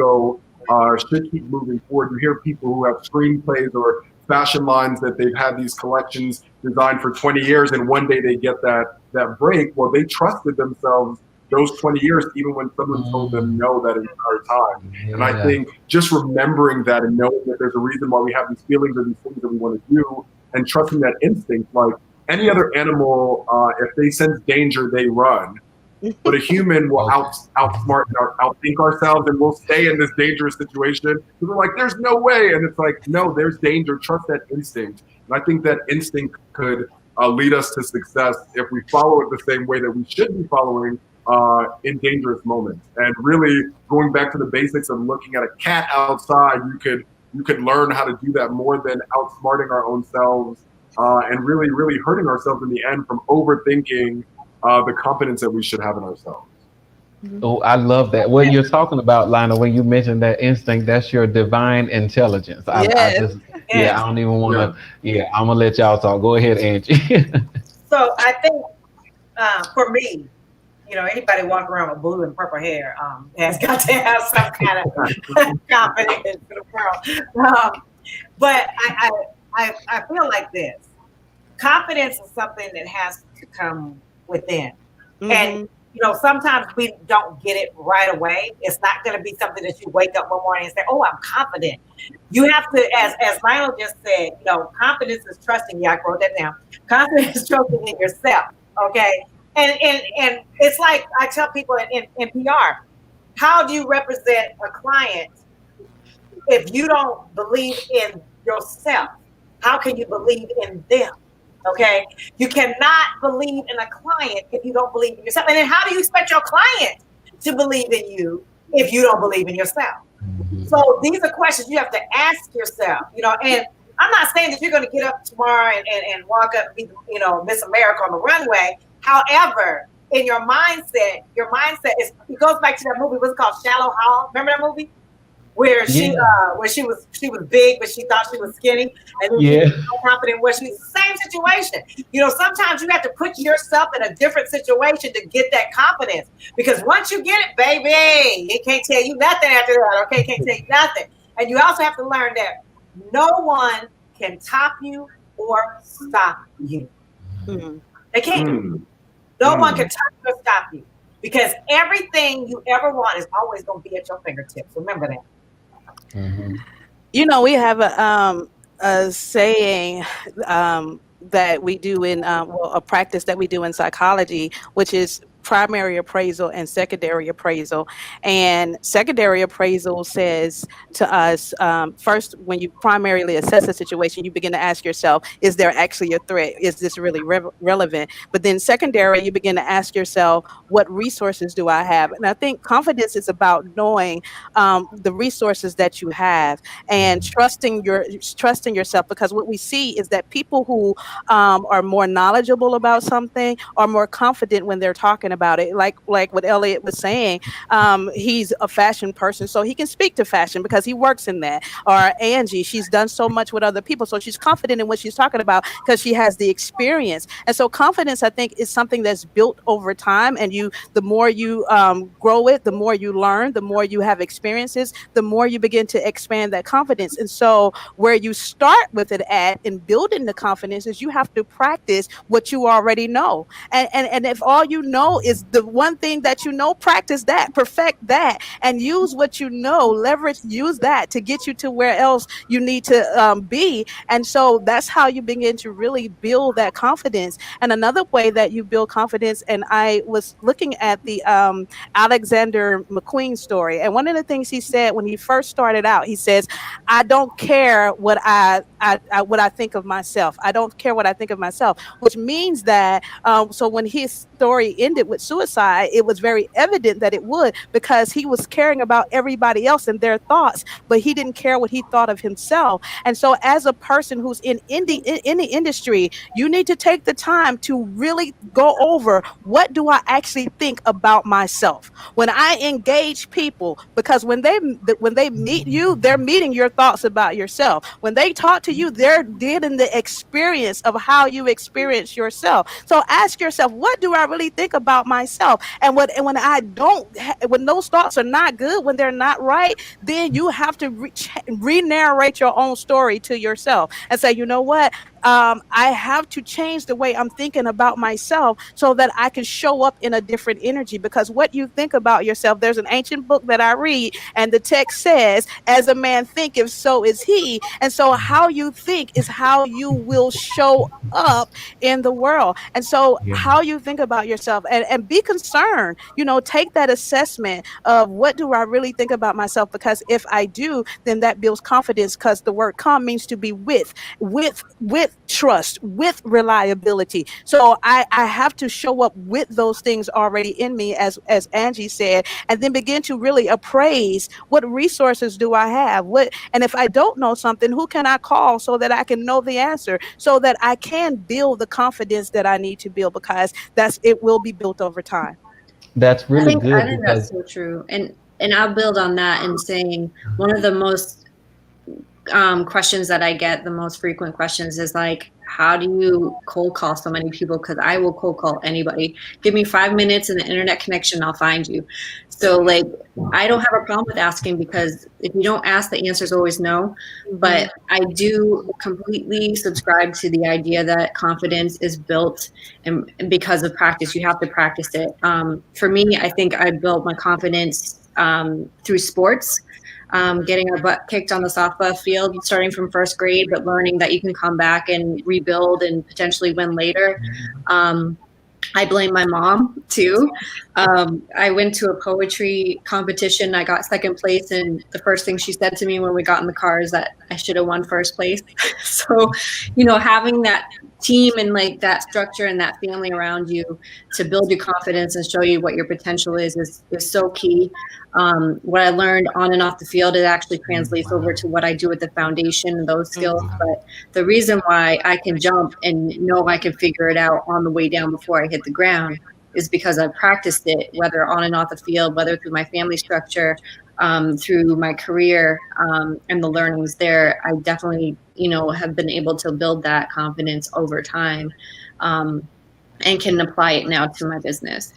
keep moving forward. You hear people who have screenplays or fashion lines that they've had these collections designed for 20 years, and one day they get that break. Well, they trusted themselves those 20 years, even when someone told them no that entire time. Yeah. And I think just remembering that and knowing that there's a reason why we have these feelings or these things that we want to do, and trusting that instinct. Like any other animal, if they sense danger, they run. But a human will outsmart and outthink ourselves, and we'll stay in this dangerous situation. We're like, there's no way. And it's like, no, there's danger. Trust that instinct. And I think that instinct could lead us to success if we follow it the same way that we should be following in dangerous moments. And really going back to the basics of looking at a cat outside, you could learn how to do that more than outsmarting our own selves and really, really hurting ourselves in the end from overthinking the confidence that we should have in ourselves. Oh, I love that. What you're talking about, Lionel, when you mentioned that instinct, that's your divine intelligence. I don't even want to, I'm going to let y'all talk. Go ahead, Angie. So I think for me, anybody walking around with blue and purple hair has got to have some kind of confidence in the world. But I feel like this. Confidence is something that has to come within. Mm-hmm. And, sometimes we don't get it right away. It's not going to be something that you wake up one morning and say, oh, I'm confident. You have to, as Lionel just said, confidence is trusting. Yeah, I wrote that down. Confidence is trusting in yourself. Okay. And it's like I tell people in PR, how do you represent a client if you don't believe in yourself? How can you believe in them? Okay, you cannot believe in a client if you don't believe in yourself. And then how do you expect your client to believe in you if you don't believe in yourself? Mm-hmm. So these are questions you have to ask yourself, and I'm not saying that you're going to get up tomorrow and walk up and be, Miss America on the runway. However, in your mindset is, it goes back to that movie, what's it called? Shallow Hall. Remember that movie? Where she was big, but she thought she was skinny, and then she was so confident where she's the same situation. Sometimes you have to put yourself in a different situation to get that confidence, because once you get it, baby, it can't tell you nothing after that. Okay, can't tell you nothing. And you also have to learn that no one can top you or stop you. Mm-hmm. They can't. No one can top you or stop you, because everything you ever want is always going to be at your fingertips. Remember that. Mm-hmm. We have a saying, that we do in well, a practice that we do in psychology, which is primary appraisal and secondary appraisal. And secondary appraisal says to us, first, when you primarily assess a situation, you begin to ask yourself, is there actually a threat? Is this really relevant? But then secondary, you begin to ask yourself, what resources do I have? And I think confidence is about knowing the resources that you have and trusting yourself, because what we see is that people who are more knowledgeable about something are more confident when they're talking about it. Like what Elliot was saying, he's a fashion person, so he can speak to fashion because he works in that. Or Angie, she's done so much with other people, so she's confident in what she's talking about because she has the experience. And so confidence, I think, is something that's built over time. And the more you grow it, the more you learn, the more you have experiences, the more you begin to expand that confidence. And so where you start with it at in building the confidence is you have to practice what you already know. And if all you know is the one thing that you know, practice that, perfect that, and use what you know, use that to get you to where else you need to be. And so that's how you begin to really build that confidence. And another way that you build confidence, and I was looking at the Alexander McQueen story, and one of the things he said when he first started out, he says, I don't care what I think of myself. I don't care what I think of myself, which means that so when his story ended with suicide, it was very evident that it would, because he was caring about everybody else and their thoughts, but he didn't care what he thought of himself. And so as a person who's in the industry, you need to take the time to really go over, what do I actually think about myself when I engage people? Because when they meet you, they're meeting your thoughts about yourself. When they talk to you, they're getting the experience of how you experience yourself. So ask yourself, what do I really think about myself? And when I don't, when those thoughts are not good, when they're not right, then you have to re-narrate your own story to yourself and say, you know what? I have to change the way I'm thinking about myself so that I can show up in a different energy. Because what you think about yourself, there's an ancient book that I read, and the text says, as a man thinketh, so is he. And so how you think is how you will show up in the world. And so how you think about yourself, and be concerned, take that assessment of, what do I really think about myself? Because if I do, then that builds confidence, because the word "com" means to be with trust, with reliability. So I have to show up with those things already in me, as Angie said, and then begin to really appraise, what resources do I have? And if I don't know something, who can I call so that I can know the answer, so that I can build the confidence that I need to build, because it will be built over time. That's really good. I think that's so true. And I'll build on that in saying, one of the most questions that I get, the most frequent questions, is like, how do you cold call so many people? Because I will cold call anybody. Give me 5 minutes and the internet connection, I'll find you. So like, I don't have a problem with asking, because if you don't ask, the answer is always no. But I do completely subscribe to the idea that confidence is built, and because of practice, you have to practice it. For me, I think I built my confidence through sports. Getting our butt kicked on the softball field, starting from first grade, but learning that you can come back and rebuild and potentially win later. I blame my mom too. I went to a poetry competition. I got second place, and the first thing she said to me when we got in the car is that I should have won first place. So, having that team and like that structure and that family around you to build your confidence and show you what your potential is so key. What I learned on and off the field, it actually translates over to what I do with the foundation and those skills. But the reason why I can jump and know I can figure it out on the way down before I hit the ground is because I practiced it, whether on and off the field, whether through my family structure, through my career, and the learnings there. I definitely, have been able to build that confidence over time, and can apply it now to my business.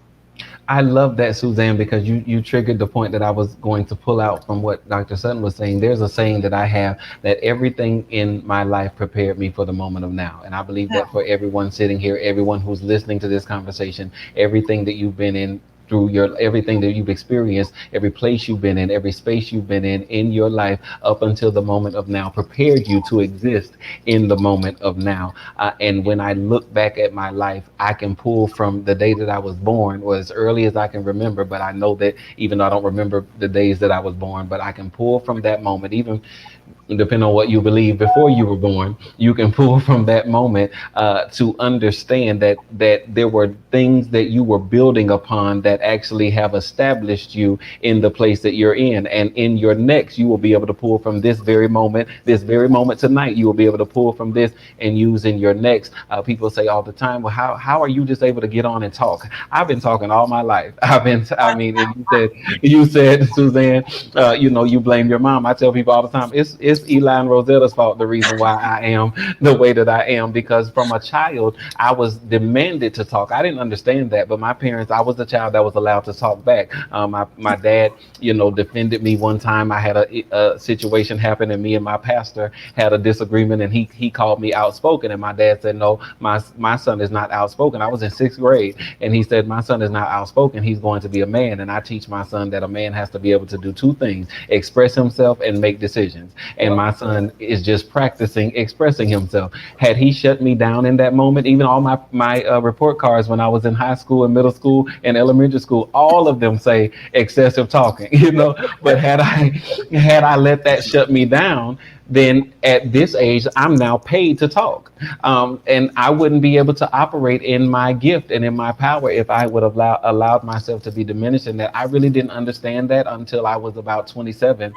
I love that, Suzanne, because you triggered the point that I was going to pull out from what Dr. Sutton was saying. There's a saying that I have, that everything in my life prepared me for the moment of now. And I believe that for everyone sitting here, everyone who's listening to this conversation, everything that you've been in through your everything that you've experienced, every place you've been in, every space you've been in your life up until the moment of now, prepared you to exist in the moment of now. And when I look back at my life, I can pull from the day that I was born, or as early as I can remember. But I know that even though I don't remember the days that I was born, but I can pull from that moment, even depending on what you believe before you were born, you can pull from that moment to understand that there were things that you were building upon that actually have established you in the place that you're in. And in your next, you will be able to pull from this very moment tonight. You will be able to pull from this and use in your next. People say all the time, well, how are you just able to get on and talk? I've been talking all my life. I mean, and you said, Suzanne, you blame your mom. I tell people all the time, it's Eli and Rosetta's fault, the reason why I am the way that I am, because from a child, I was demanded to talk. I didn't understand that, but my parents, I was the child that was allowed to talk back. My dad, defended me one time. I had a situation happen, and me and my pastor had a disagreement, and he called me outspoken, and my dad said, no, my son is not outspoken. I was in 6th grade, and he said, my son is not outspoken. He's going to be a man. And I teach my son that a man has to be able to do two things: express himself and make decisions. And my son is just practicing expressing himself. Had he shut me down in that moment, even all my report cards when I was in high school and middle school and elementary school, all of them say excessive talking, But had I let that shut me down, then at this age, I'm now paid to talk. And I wouldn't be able to operate in my gift and in my power if I would have allowed myself to be diminished. And that I really didn't understand that until I was about 27,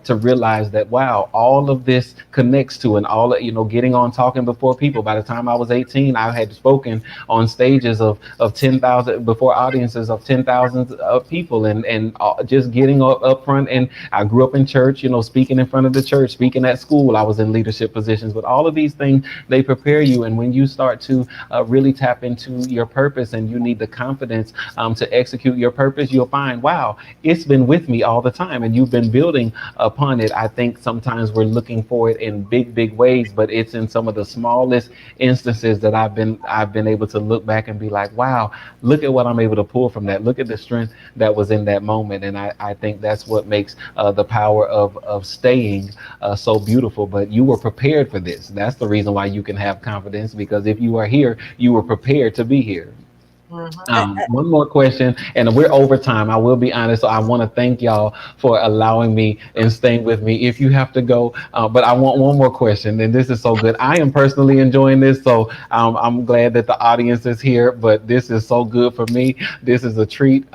to realize that, wow, all of this connects to, and all, getting on talking before people. By the time I was 18, I had spoken on stages of 10,000, before audiences of 10,000 people, and just getting up front. And I grew up in church, speaking in front of the church, speaking at school. I was in leadership positions. But all of these things, they prepare you. And when you start to really tap into your purpose, and you need the confidence to execute your purpose, you'll find, wow, it's been with me all the time, and you've been building upon it. I think sometimes we're looking for it in big ways, but it's in some of the smallest instances that I've been able to look back and be like, wow, look at what I'm able to pull from that. Look at the strength that was in that moment. And I think that's what makes the power of staying so beautiful. But you were prepared for this. That's the reason why you can have confidence, because if you are here, you were prepared to be here. One more question, and we're over time. I will be honest. So I want to thank y'all for allowing me and staying with me. If you have to go, but I want one more question, and this is so good. I am personally enjoying this, so I'm glad that the audience is here. But this is so good for me. This is a treat.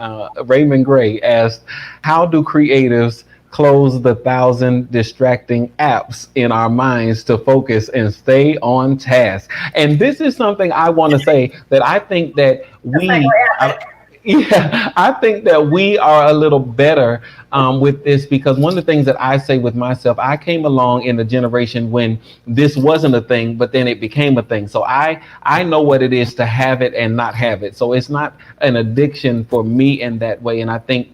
Raymond Gray asked, "How do creatives close the 1,000 distracting apps in our minds to focus and stay on task?" And this is something I want to say, that I think that I think that we are a little better with this, because one of the things that I say with myself, I came along in the generation when this wasn't a thing, but then it became a thing. So I know what it is to have it and not have it. So it's not an addiction for me in that way. And I think,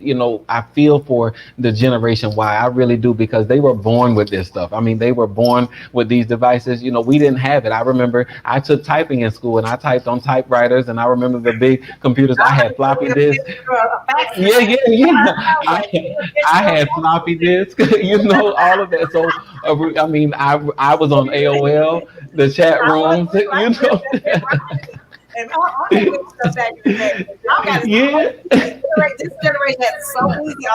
I feel for the generation Y. I really do, because they were born with this stuff. I mean, they were born with these devices. We didn't have it. I remember I took typing in school, and I typed on typewriters, and I remember the big computers. I had floppy disks. Yeah. I had floppy disks, all of that. So, I mean, I was on AOL, the chat rooms, And all that good stuff back in the day. This generation had so easy.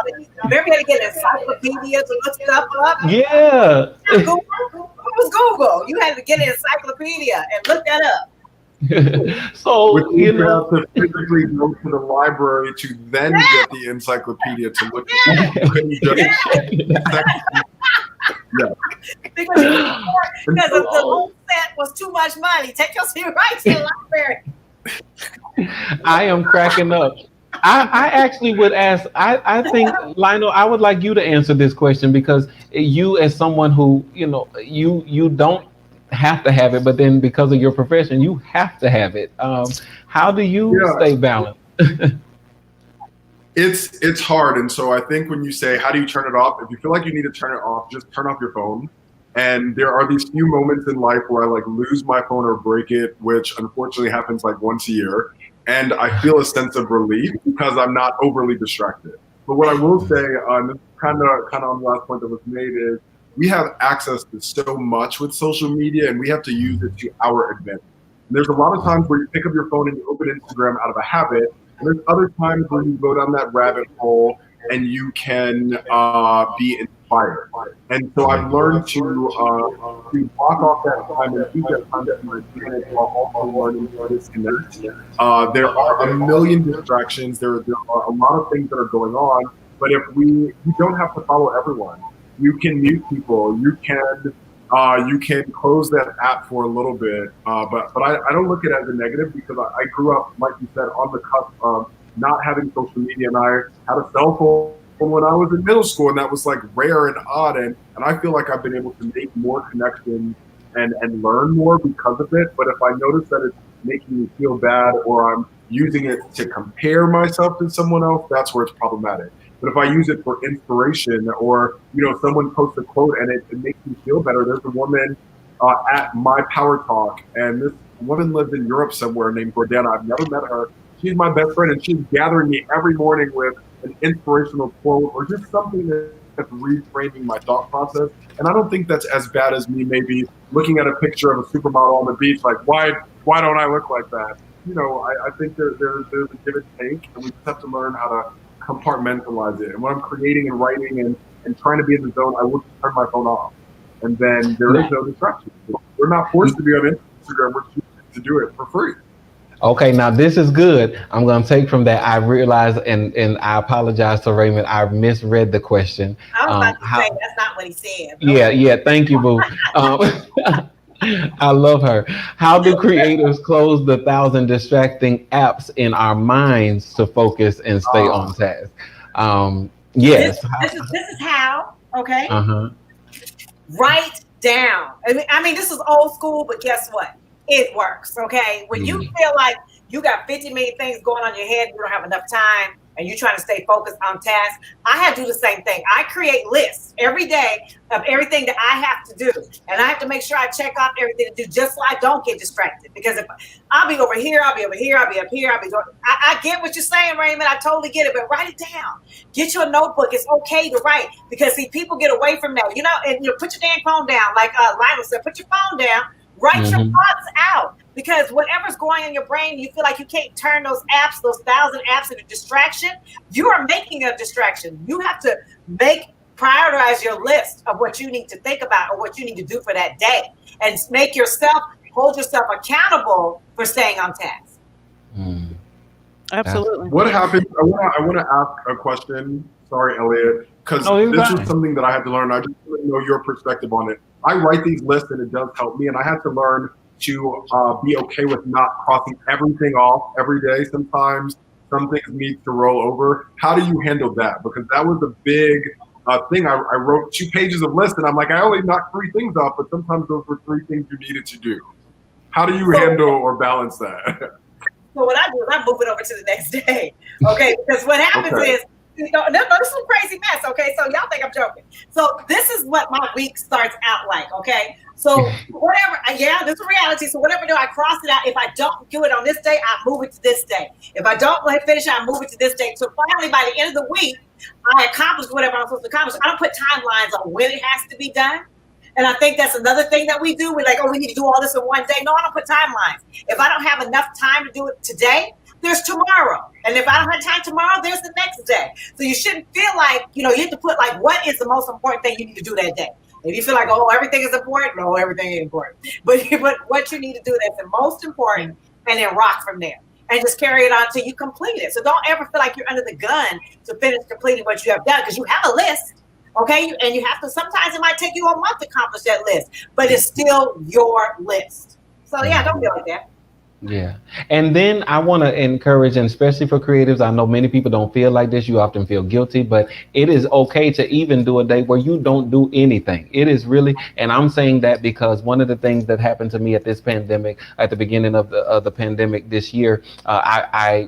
Remember, you had to get an encyclopedia to look stuff up. Yeah. Google. It was Google. You had to get an encyclopedia and look that up. So you have to physically go to the library to then get the encyclopedia to look at because the whole set was too much money. Take your seat right to the library. I am cracking up. I actually would ask, I think, Lionel, I would like you to answer this question, because you, as someone who, you don't have to have it, but then because of your profession, you have to have it. How do you stay balanced? It's hard. And so I think when you say, how do you turn it off? If you feel like you need to turn it off, just turn off your phone. And there are these few moments in life where I lose my phone or break it, which unfortunately happens once a year. and I feel a sense of relief because I'm not overly distracted. But what I will say, and this kind of on the last point that was made, is we have access to so much with social media, and we have to use it to our advantage. And there's a lot of times where you pick up your phone and you open Instagram out of a habit, and there's other times where you go down that rabbit hole and you can be inspired. And so I've learned to block off that time and use that time to my advantage while also learning to disconnect. There are a million distractions. There are a lot of things that are going on. But if you don't have to follow everyone. You can mute people. You can close that app for a little bit. But I don't look at it as a negative because I grew up, like you said, on the cusp of not having social media, and I had a cell phone when I was in middle school, and that was like rare and odd, and I feel like I've been able to make more connections and learn more because of it. But if I notice that it's making me feel bad, or I'm using it to compare myself to someone else, that's where it's problematic. But if I use it for inspiration, or someone posts a quote and it makes me feel better. There's a woman at my Power Talk, and this woman lives in Europe somewhere named Gordana. I've never met her. She's my best friend, and she's gathering me every morning with an inspirational quote or just something that's reframing my thought process. And I don't think that's as bad as me maybe looking at a picture of a supermodel on the beach, like, why don't I look like that? I think there's a give and take, and we just have to learn how to compartmentalize it. And when I'm creating and writing and trying to be in the zone, I will just turn my phone off. And then there is no distraction. We're not forced to be on Instagram. We're choosing to do it for free. Okay, now this is good. I'm going to take from that. I realized, and I apologize to Raymond, I misread the question. I was about to say, that's not what he said. Yeah, thank you, boo. I love her. How do creatives close the 1,000 distracting apps in our minds to focus and stay on task? Yes. This is how, okay? Write down. I mean, this is old school, but guess what? It works, okay? When you feel like you got 50 million things going on in your head, you don't have enough time, and you're trying to stay focused on tasks, I have to do the same thing. I create lists every day of everything that I have to do, and I have to make sure I check off everything to do just so I don't get distracted. Because if I'll be over here, I'll be over here, I'll be up here, I get what you're saying, Raymond. I totally get it, but write it down. Get you a notebook. It's okay to write, because see, people get away from that, and put your damn phone down. Like Lionel said, put your phone down. Write your thoughts out, because whatever's going on in your brain, you feel like you can't turn those 1,000 apps into distraction. You are making a distraction. You have to prioritize your list of what you need to think about or what you need to do for that day, and hold yourself accountable for staying on task. Absolutely. What happened? I want to ask a question. Sorry, Elliot, because this was something that I had to learn. I just want to know your perspective on it. I write these lists and it does help me, and I had to learn to be okay with not crossing everything off every day. Sometimes some things need to roll over. How do you handle that? Because that was a big thing. I wrote 2 pages of list, and I'm like, I only knocked 3 things off, but sometimes those were 3 things you needed to do. How do you handle or balance that? So what I do is I move it over to the next day, okay? Because what happens is, this is a crazy mess, okay? So y'all think I'm joking. So this is what my week starts out like, okay? So whatever, this is reality. So whatever I do, I cross it out. If I don't do it on this day, I move it to this day. If I don't finish it, I move it to this day. So finally, by the end of the week, I accomplished whatever I'm supposed to accomplish. I don't put timelines on when it has to be done. And I think that's another thing that we do. We're like, we need to do all this in one day. No, I don't put timelines. If I don't have enough time to do it today, there's tomorrow. And if I don't have time tomorrow, there's the next day. So you shouldn't feel like, you have to put like, what is the most important thing you need to do that day? If you feel like, everything is important, no, everything ain't important. But what you need to do that's the most important, and then rock from there. And just carry it on until you complete it. So don't ever feel like you're under the gun to finish completing what you have done, because you have a list. Okay, and you have to, sometimes it might take you a month to accomplish that list, but it's still your list. So don't feel like that. Yeah. And then I want to encourage, and especially for creatives, I know many people don't feel like this. You often feel guilty, but it is okay to even do a day where you don't do anything. It is really, and I'm saying that because one of the things that happened to me at this pandemic, at the beginning of the pandemic this year,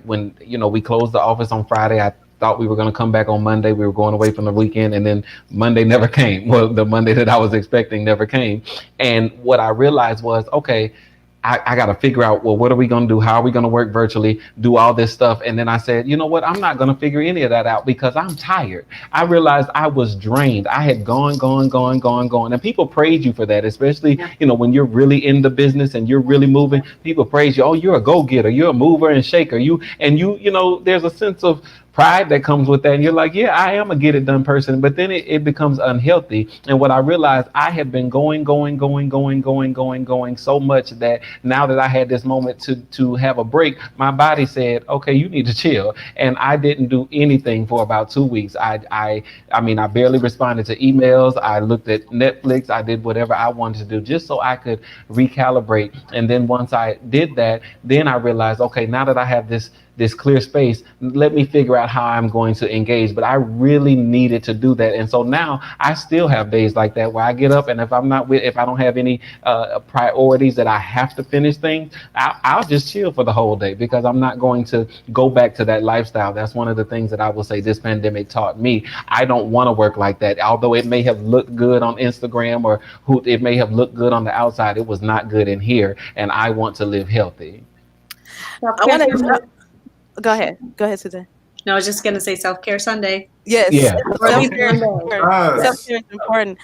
when we closed the office on Friday, I thought we were going to come back on Monday. We were going away from the weekend, and then Monday never came. Well, the Monday that I was expecting never came. And what I realized was, okay, I got to figure out, well, what are we going to do? How are we going to work virtually? Do all this stuff. And then I said, you know what? I'm not going to figure any of that out because I'm tired. I realized I was drained. I had gone. And people praise you for that, especially, Yeah. when you're really in the business and you're really moving. People praise you. Oh, you're a go getter. You're a mover and shaker. There's a sense of pride that comes with that. And you're like, yeah, I am a get it done person. But then it becomes unhealthy. And what I realized, I had been going so much that now that I had this moment to have a break, my body said, okay, you need to chill. And I didn't do anything for about 2 weeks. I barely responded to emails. I looked at Netflix. I did whatever I wanted to do just so I could recalibrate. And then once I did that, then I realized, okay, now that I have this clear space, let me figure out how I'm going to engage. But I really needed to do that. And so now I still have days like that where I get up, and if I don't have any priorities that I have to finish things, I'll just chill for the whole day because I'm not going to go back to that lifestyle. That's one of the things that I will say this pandemic taught me. I don't want to work like that. Although it may have looked good on Instagram or it may have looked good on the outside, it was not good in here. And I want to live healthy. I want to go ahead, Suzanne. No, I was just going to say self-care Sunday. Yes, Yeah. self-care Yes. is important.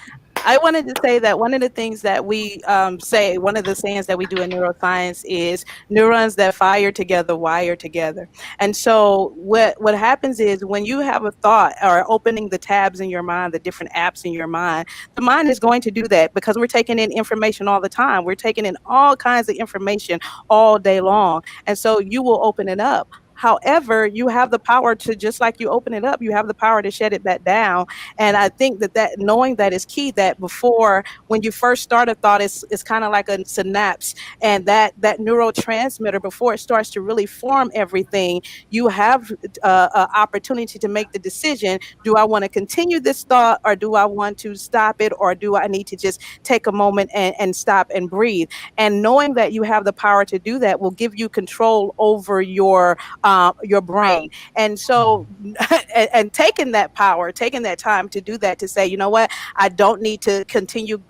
I wanted to say that one of the things that we say, one of the sayings that we do in neuroscience is neurons that fire together wire together. And so what happens is when you have a thought or opening the tabs in your mind, the different apps in your mind, the mind is going to do that because we're taking in information all the time. We're taking in all kinds of information all day long. And so you will open it up. However, you have the power to, just like you open it up, you have the power to shut it back down. And I think that knowing that is key, that before, when you first start a thought, it's kind of like a synapse. And that neurotransmitter, before it starts to really form everything, you have an opportunity to make the decision. Do I want to continue this thought, or do I want to stop it, or do I need to just take a moment and stop and breathe? And knowing that you have the power to do that will give you control over your brain. And so, and taking that power, taking that time to do that, to say, you know what, I don't need to continue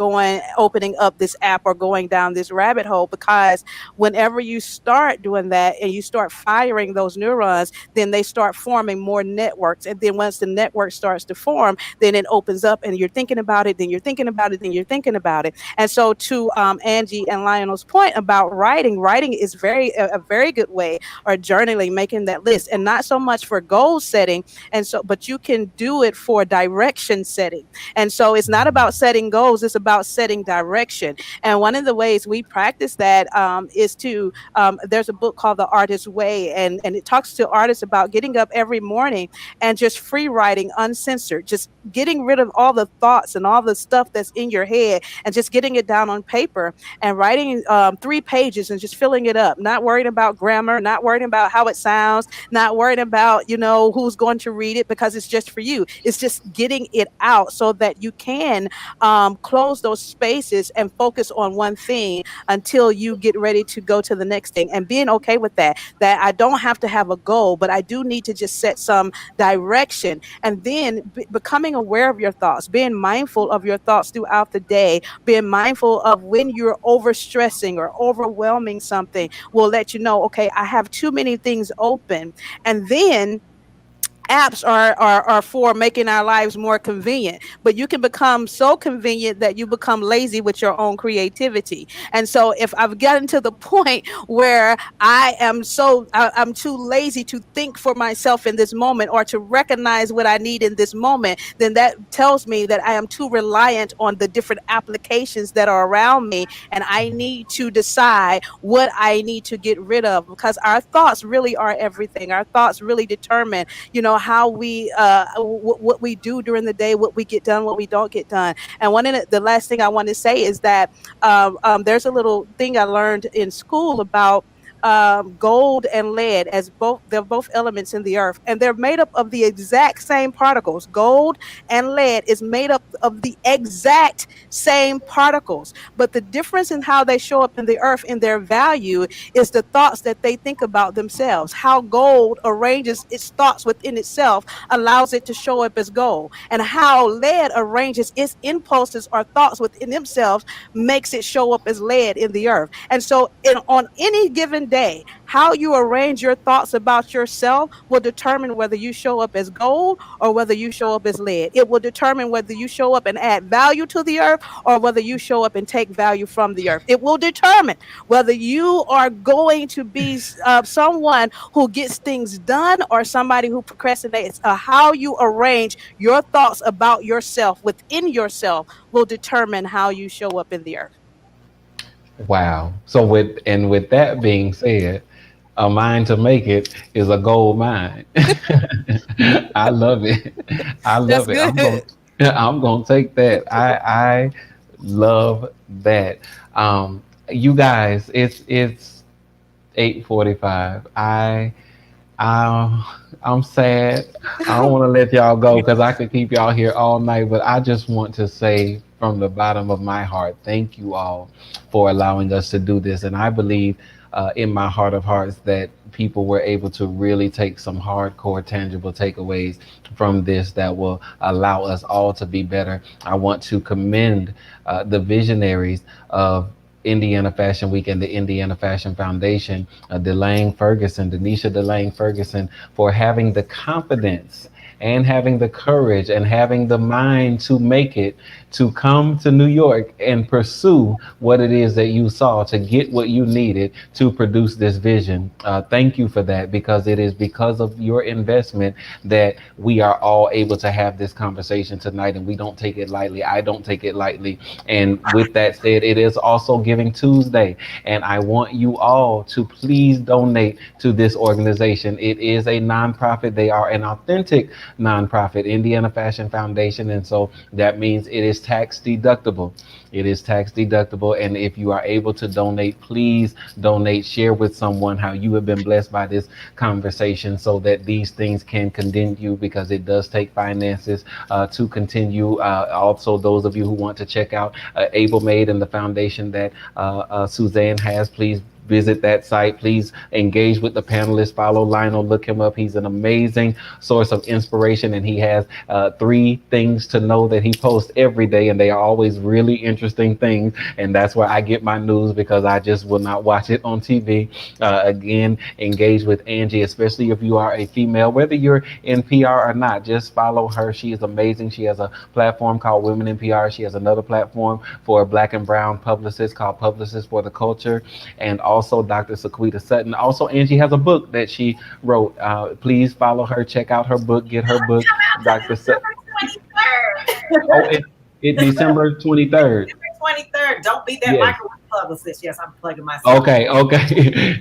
opening up this app or going down this rabbit hole, because whenever you start doing that and you start firing those neurons, then they start forming more networks. And then once the network starts to form, then it opens up and you're thinking about it, then you're thinking about it, then you're thinking about it. And so to Angie and Lionel's point about writing is a very good way, or journaling, making that list, and not so much for goal setting. And so, but you can do it for direction setting. And so it's not about setting goals, it's about setting direction. And one of the ways we practice that is to, there's a book called The Artist's Way, and it talks to artists about getting up every morning and just free writing, uncensored, just getting rid of all the thoughts and all the stuff that's in your head, and just getting it down on paper and writing 3 pages and just filling it up, not worrying about grammar, not worrying about how it sounds, not worrying about, who's going to read it, because it's just for you. It's just getting it out so that you can close those spaces and focus on one thing until you get ready to go to the next thing, and being okay with that I don't have to have a goal, but I do need to just set some direction. And then becoming aware of your thoughts, being mindful of your thoughts throughout the day, being mindful of when you're overstressing or overwhelming something, will let you know, okay, I have too many things open. And then apps are for making our lives more convenient, but you can become so convenient that you become lazy with your own creativity. And so if I've gotten to the point where I'm too lazy to think for myself in this moment, or to recognize what I need in this moment, then that tells me that I am too reliant on the different applications that are around me, and I need to decide what I need to get rid of, because our thoughts really are everything. Our thoughts really determine, how we what we do during the day, what we get done, what we don't get done. And the last thing I want to say is that there's a little thing I learned in school about gold and lead as both, they're both elements in the earth, and they're made up of the exact same particles. Gold and lead is made up of the exact same particles, but the difference in how they show up in the earth in their value is the thoughts that they think about themselves. How gold arranges its thoughts within itself allows it to show up as gold, and how lead arranges its impulses or thoughts within themselves makes it show up as lead in the earth. And so on any given day, how you arrange your thoughts about yourself will determine whether you show up as gold or whether you show up as lead. It will determine whether you show up and add value to the earth or whether you show up and take value from the earth. It will determine whether you are going to be someone who gets things done or somebody who procrastinates. How you arrange your thoughts about yourself within yourself will determine how you show up in the earth. Wow. So with that being said, a mind to make it is a gold mine. I love it. I That's love it. good. I'm gonna take that. I love that. You guys, it's 8:45. I'm sad. I don't want to let y'all go because I could keep y'all here all night, but I just want to say from the bottom of my heart, thank you all for allowing us to do this. And I believe in my heart of hearts that people were able to really take some hardcore, tangible takeaways from this that will allow us all to be better. I want to commend the visionaries of Indiana Fashion Week and the Indiana Fashion Foundation, Denisha Delange Ferguson, for having the confidence and having the courage and having the mind to make it, to come to New York and pursue what it is that you saw, to get what you needed to produce this vision. Thank you for that, because it is because of your investment that we are all able to have this conversation tonight, and we don't take it lightly. I don't take it lightly. And with that said, it is also Giving Tuesday, and I want you all to please donate to this organization. It is a nonprofit. They are an authentic nonprofit, Indiana Fashion Foundation, and so that means it is tax deductible. It is tax deductible, and if you are able to donate, please donate. Share with someone how you have been blessed by this conversation, so that these things can continue, because it does take finances to continue. Also, those of you who want to check out Able Made and the foundation that Suzanne has, please visit that site. Please engage with the panelists. Follow Lionel. Look him up. He's an amazing source of inspiration, and he has 3 things to know that he posts every day, and they are always really interesting things. And that's where I get my news, because I just will not watch it on TV. Again, engage with Angie, especially if you are a female, whether you're in PR or not. Just follow her. She is amazing. She has a platform called Women in PR. She has another platform for Black and Brown publicists called Publicists for the Culture, and also Dr. Sequeda Sutton. Also, Angie has a book that she wrote. Please follow her, check out her book, get her book, Dr. Sutton. Oh, it's December 23rd. 23rd. Don't beat that Yes. microwave publicist. Yes, I'm plugging myself. Okay.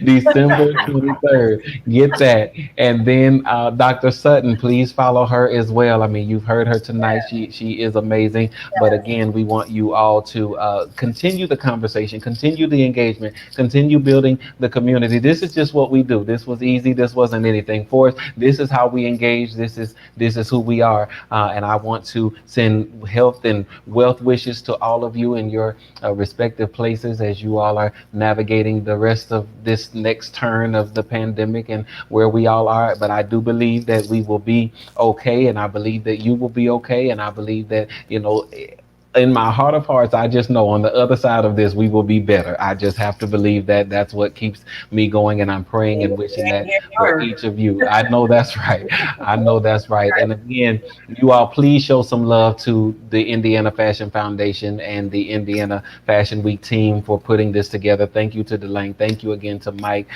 December 23rd. Get that. And then Dr. Sutton, please follow her as well. I mean, you've heard her tonight. She is amazing. But again, we want you all to continue the conversation, continue the engagement, continue building the community. This is just what we do. This was easy. This wasn't anything for us. This is how we engage. This is who we are. And I want to send health and wealth wishes to all of you in your respective places as you all are navigating the rest of this next turn of the pandemic and where we all are. But I do believe that we will be okay, and I believe that you will be okay, and I believe that, in my heart of hearts, I just know on the other side of this, we will be better. I just have to believe that. That's what keeps me going, and I'm praying and wishing that for each of you. I know that's right. I know that's right. And again, you all please show some love to the Indiana Fashion Foundation and the Indiana Fashion Week team for putting this together. Thank you to Delange. Thank you again to Mike.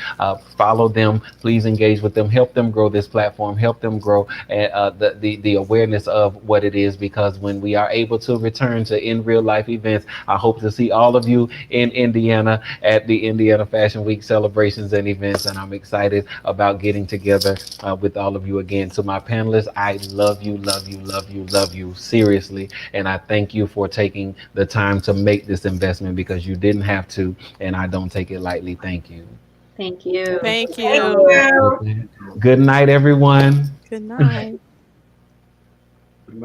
Follow them. Please engage with them. Help them grow this platform. Help them grow the awareness of what it is, because when we are able to return to in real life events, I hope to see all of you in Indiana at the Indiana Fashion Week celebrations and events, and I'm excited about getting together with all of you again. To my panelists, I love you, love you, love you, love you, seriously, and I thank you for taking the time to make this investment, because you didn't have to, and I don't take it lightly. Thank you. Thank you. Thank Thank you. you. Good night, everyone. Good night. Good night.